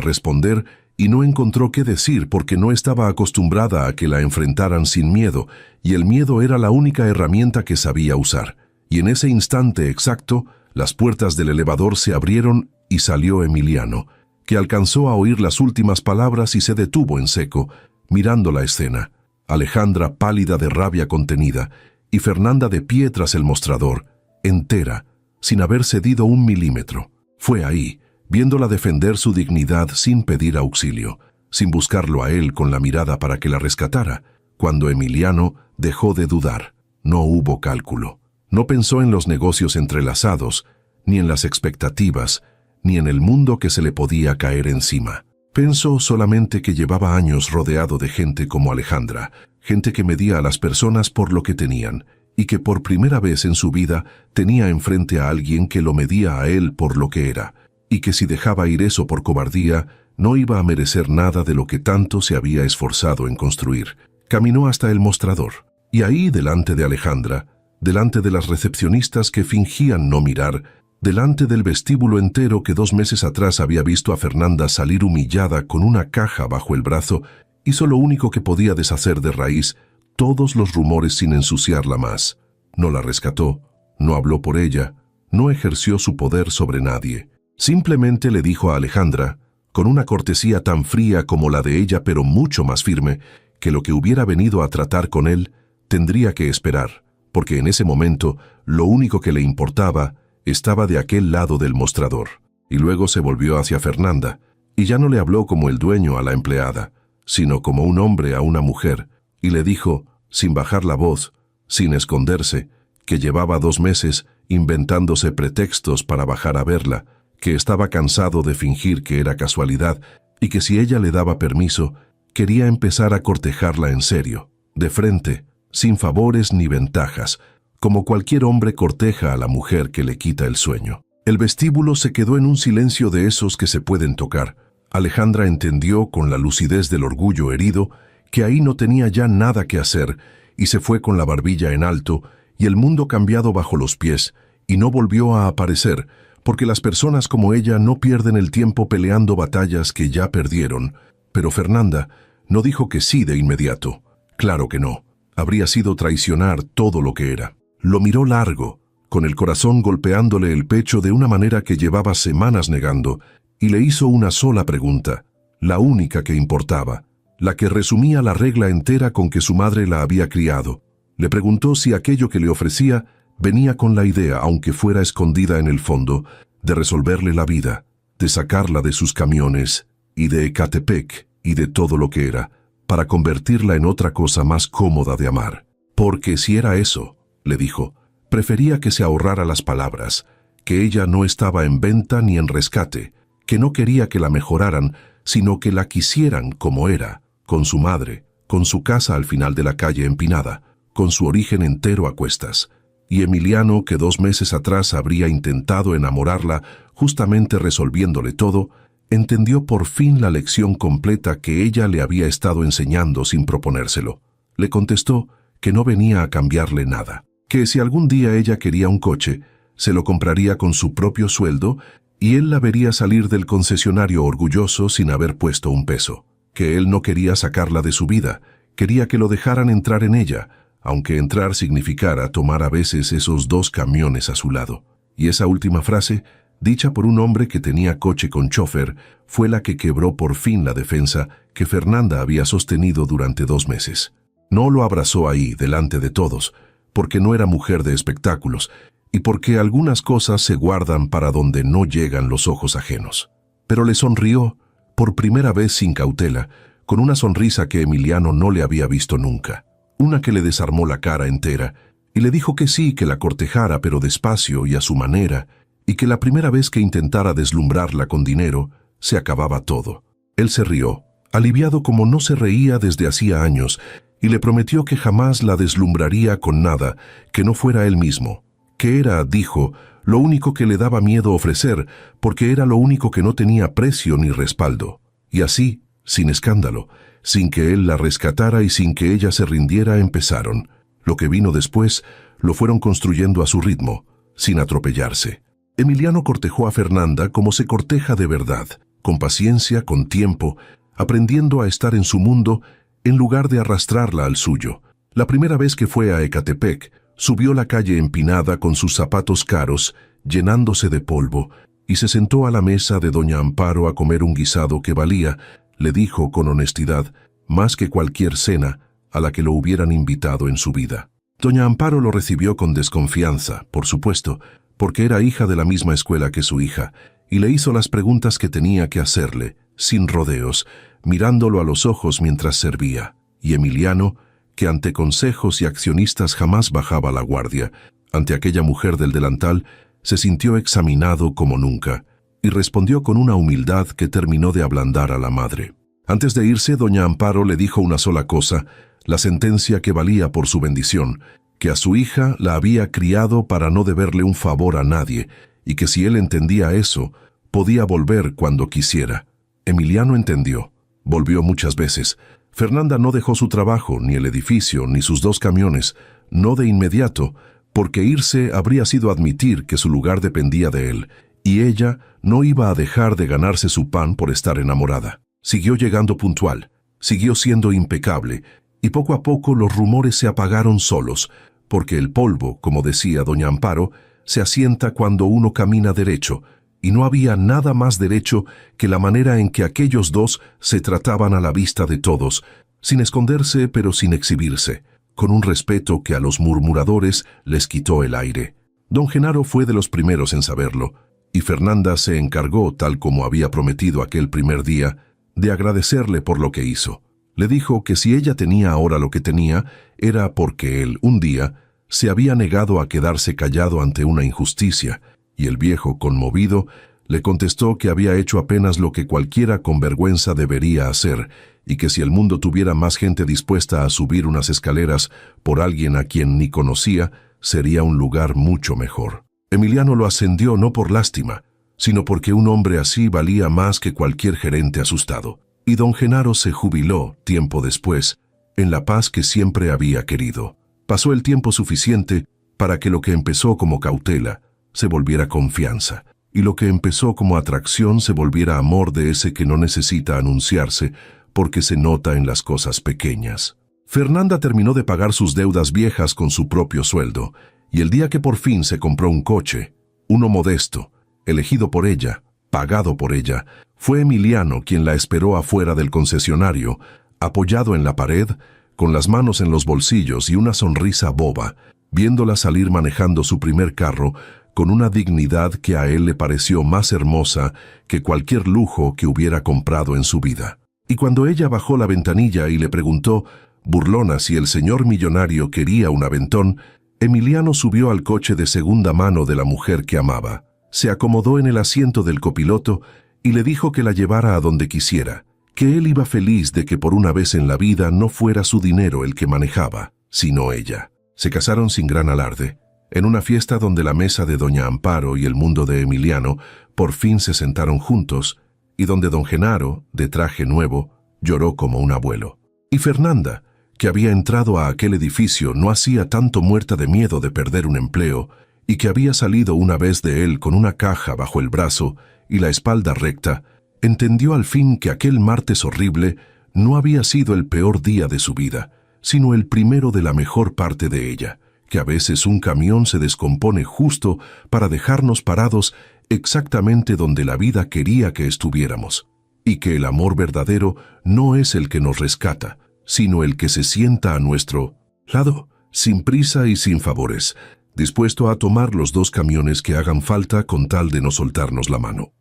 responder y no encontró qué decir porque no estaba acostumbrada a que la enfrentaran sin miedo, y el miedo era la única herramienta que sabía usar. Y en ese instante exacto, las puertas del elevador se abrieron y salió Emiliano, que alcanzó a oír las últimas palabras y se detuvo en seco, mirando la escena. Alejandra, pálida de rabia contenida, y Fernanda de pie tras el mostrador, entera, sin haber cedido 1 milímetro. Fue ahí, viéndola defender su dignidad sin pedir auxilio, sin buscarlo a él con la mirada para que la rescatara, cuando Emiliano dejó de dudar. No hubo cálculo. No pensó en los negocios entrelazados, ni en las expectativas, ni en el mundo que se le podía caer encima. Pensó solamente que llevaba años rodeado de gente como Alejandra, gente que medía a las personas por lo que tenían, y que por primera vez en su vida tenía enfrente a alguien que lo medía a él por lo que era, y que si dejaba ir eso por cobardía, no iba a merecer nada de lo que tanto se había esforzado en construir. Caminó hasta el mostrador, y ahí, delante de Alejandra, delante de las recepcionistas que fingían no mirar, delante del vestíbulo entero que 2 meses atrás había visto a Fernanda salir humillada con una caja bajo el brazo, hizo lo único que podía deshacer de raíz todos los rumores sin ensuciarla más. No la rescató, no habló por ella, no ejerció su poder sobre nadie. Simplemente le dijo a Alejandra, con una cortesía tan fría como la de ella pero mucho más firme, que lo que hubiera venido a tratar con él tendría que esperar, porque en ese momento lo único que le importaba estaba de aquel lado del mostrador. Y luego se volvió hacia Fernanda, y ya no le habló como el dueño a la empleada, sino como un hombre a una mujer, y le dijo, sin bajar la voz, sin esconderse, que llevaba 2 meses inventándose pretextos para bajar a verla, que estaba cansado de fingir que era casualidad, y que si ella le daba permiso, quería empezar a cortejarla en serio, de frente, sin favores ni ventajas, como cualquier hombre corteja a la mujer que le quita el sueño. El vestíbulo se quedó en un silencio de esos que se pueden tocar. Alejandra entendió con la lucidez del orgullo herido que ahí no tenía ya nada que hacer y se fue con la barbilla en alto y el mundo cambiado bajo los pies y no volvió a aparecer porque las personas como ella no pierden el tiempo peleando batallas que ya perdieron. Pero Fernanda no dijo que sí de inmediato. Claro que no. Habría sido traicionar todo lo que era. Lo miró largo, con el corazón golpeándole el pecho de una manera que llevaba semanas negando, y le hizo una sola pregunta, la única que importaba, la que resumía la regla entera con que su madre la había criado. Le preguntó si aquello que le ofrecía venía con la idea, aunque fuera escondida en el fondo, de resolverle la vida, de sacarla de sus camiones, y de Ecatepec, y de todo lo que era, para convertirla en otra cosa más cómoda de amar. Porque si era eso, le dijo, prefería que se ahorrara las palabras, que ella no estaba en venta ni en rescate, que no quería que la mejoraran, sino que la quisieran como era, con su madre, con su casa al final de la calle empinada, con su origen entero a cuestas. Y Emiliano, que 2 meses atrás habría intentado enamorarla, justamente resolviéndole todo, entendió por fin la lección completa que ella le había estado enseñando sin proponérselo. Le contestó que no venía a cambiarle nada, que si algún día ella quería un coche, se lo compraría con su propio sueldo y él la vería salir del concesionario orgulloso sin haber puesto un peso, que él no quería sacarla de su vida, quería que lo dejaran entrar en ella, aunque entrar significara tomar a veces esos 2 camiones a su lado. Y esa última frase, dicha por un hombre que tenía coche con chofer, fue la que quebró por fin la defensa que Fernanda había sostenido durante 2 meses. No lo abrazó ahí, delante de todos, porque no era mujer de espectáculos, y porque algunas cosas se guardan para donde no llegan los ojos ajenos. Pero le sonrió, por primera vez sin cautela, con una sonrisa que Emiliano no le había visto nunca, una que le desarmó la cara entera, y le dijo que sí, que la cortejara pero despacio y a su manera, y que la primera vez que intentara deslumbrarla con dinero, se acababa todo. Él se rió, aliviado como no se reía desde hacía años, y le prometió que jamás la deslumbraría con nada, que no fuera él mismo, que era, dijo, lo único que le daba miedo ofrecer, porque era lo único que no tenía precio ni respaldo. Y así, sin escándalo, sin que él la rescatara y sin que ella se rindiera, empezaron. Lo que vino después, lo fueron construyendo a su ritmo, sin atropellarse. Emiliano cortejó a Fernanda como se corteja de verdad, con paciencia, con tiempo, aprendiendo a estar en su mundo en lugar de arrastrarla al suyo. La primera vez que fue a Ecatepec, subió la calle empinada con sus zapatos caros, llenándose de polvo, y se sentó a la mesa de doña Amparo a comer un guisado que valía, le dijo con honestidad, más que cualquier cena a la que lo hubieran invitado en su vida. Doña Amparo lo recibió con desconfianza, por supuesto, porque era hija de la misma escuela que su hija, y le hizo las preguntas que tenía que hacerle, sin rodeos, mirándolo a los ojos mientras servía. Y Emiliano, que ante consejos y accionistas jamás bajaba la guardia, ante aquella mujer del delantal, se sintió examinado como nunca, y respondió con una humildad que terminó de ablandar a la madre. Antes de irse, doña Amparo le dijo una sola cosa, la sentencia que valía por su bendición, que a su hija la había criado para no deberle un favor a nadie, y que si él entendía eso, podía volver cuando quisiera. Emiliano entendió. Volvió muchas veces. Fernanda no dejó su trabajo, ni el edificio, ni sus 2 camiones, no de inmediato, porque irse habría sido admitir que su lugar dependía de él, y ella no iba a dejar de ganarse su pan por estar enamorada. Siguió llegando puntual, siguió siendo impecable, y poco a poco los rumores se apagaron solos, porque el polvo, como decía doña Amparo, se asienta cuando uno camina derecho, y no había nada más derecho que la manera en que aquellos dos se trataban a la vista de todos, sin esconderse pero sin exhibirse, con un respeto que a los murmuradores les quitó el aire. Don Genaro fue de los primeros en saberlo, y Fernanda se encargó, tal como había prometido aquel primer día, de agradecerle por lo que hizo. Le dijo que si ella tenía ahora lo que tenía, era porque él, un día, se había negado a quedarse callado ante una injusticia, y el viejo, conmovido, le contestó que había hecho apenas lo que cualquiera con vergüenza debería hacer, y que si el mundo tuviera más gente dispuesta a subir unas escaleras por alguien a quien ni conocía, sería un lugar mucho mejor. Emiliano lo ascendió no por lástima, sino porque un hombre así valía más que cualquier gerente asustado. Y don Genaro se jubiló, tiempo después, en la paz que siempre había querido. Pasó el tiempo suficiente para que lo que empezó como cautela se volviera confianza, y lo que empezó como atracción se volviera amor de ese que no necesita anunciarse porque se nota en las cosas pequeñas. Fernanda terminó de pagar sus deudas viejas con su propio sueldo, y el día que por fin se compró un coche, uno modesto, elegido por ella, pagado por ella, fue Emiliano quien la esperó afuera del concesionario, apoyado en la pared, con las manos en los bolsillos y una sonrisa boba, viéndola salir manejando su primer carro con una dignidad que a él le pareció más hermosa que cualquier lujo que hubiera comprado en su vida. Y cuando ella bajó la ventanilla y le preguntó, burlona, si el señor millonario quería un aventón, Emiliano subió al coche de segunda mano de la mujer que amaba. Se acomodó en el asiento del copiloto y le dijo que la llevara a donde quisiera, que él iba feliz de que por una vez en la vida no fuera su dinero el que manejaba, sino ella. Se casaron sin gran alarde, en una fiesta donde la mesa de doña Amparo y el mundo de Emiliano por fin se sentaron juntos, y donde don Genaro, de traje nuevo, lloró como un abuelo. Y Fernanda, que había entrado a aquel edificio no hacía tanto muerta de miedo de perder un empleo, y que había salido una vez de él con una caja bajo el brazo y la espalda recta, entendió al fin que aquel martes horrible no había sido el peor día de su vida, sino el primero de la mejor parte de ella, que a veces un camión se descompone justo para dejarnos parados exactamente donde la vida quería que estuviéramos, y que el amor verdadero no es el que nos rescata, sino el que se sienta a nuestro lado, sin prisa y sin favores, dispuesto a tomar los 2 camiones que hagan falta con tal de no soltarnos la mano.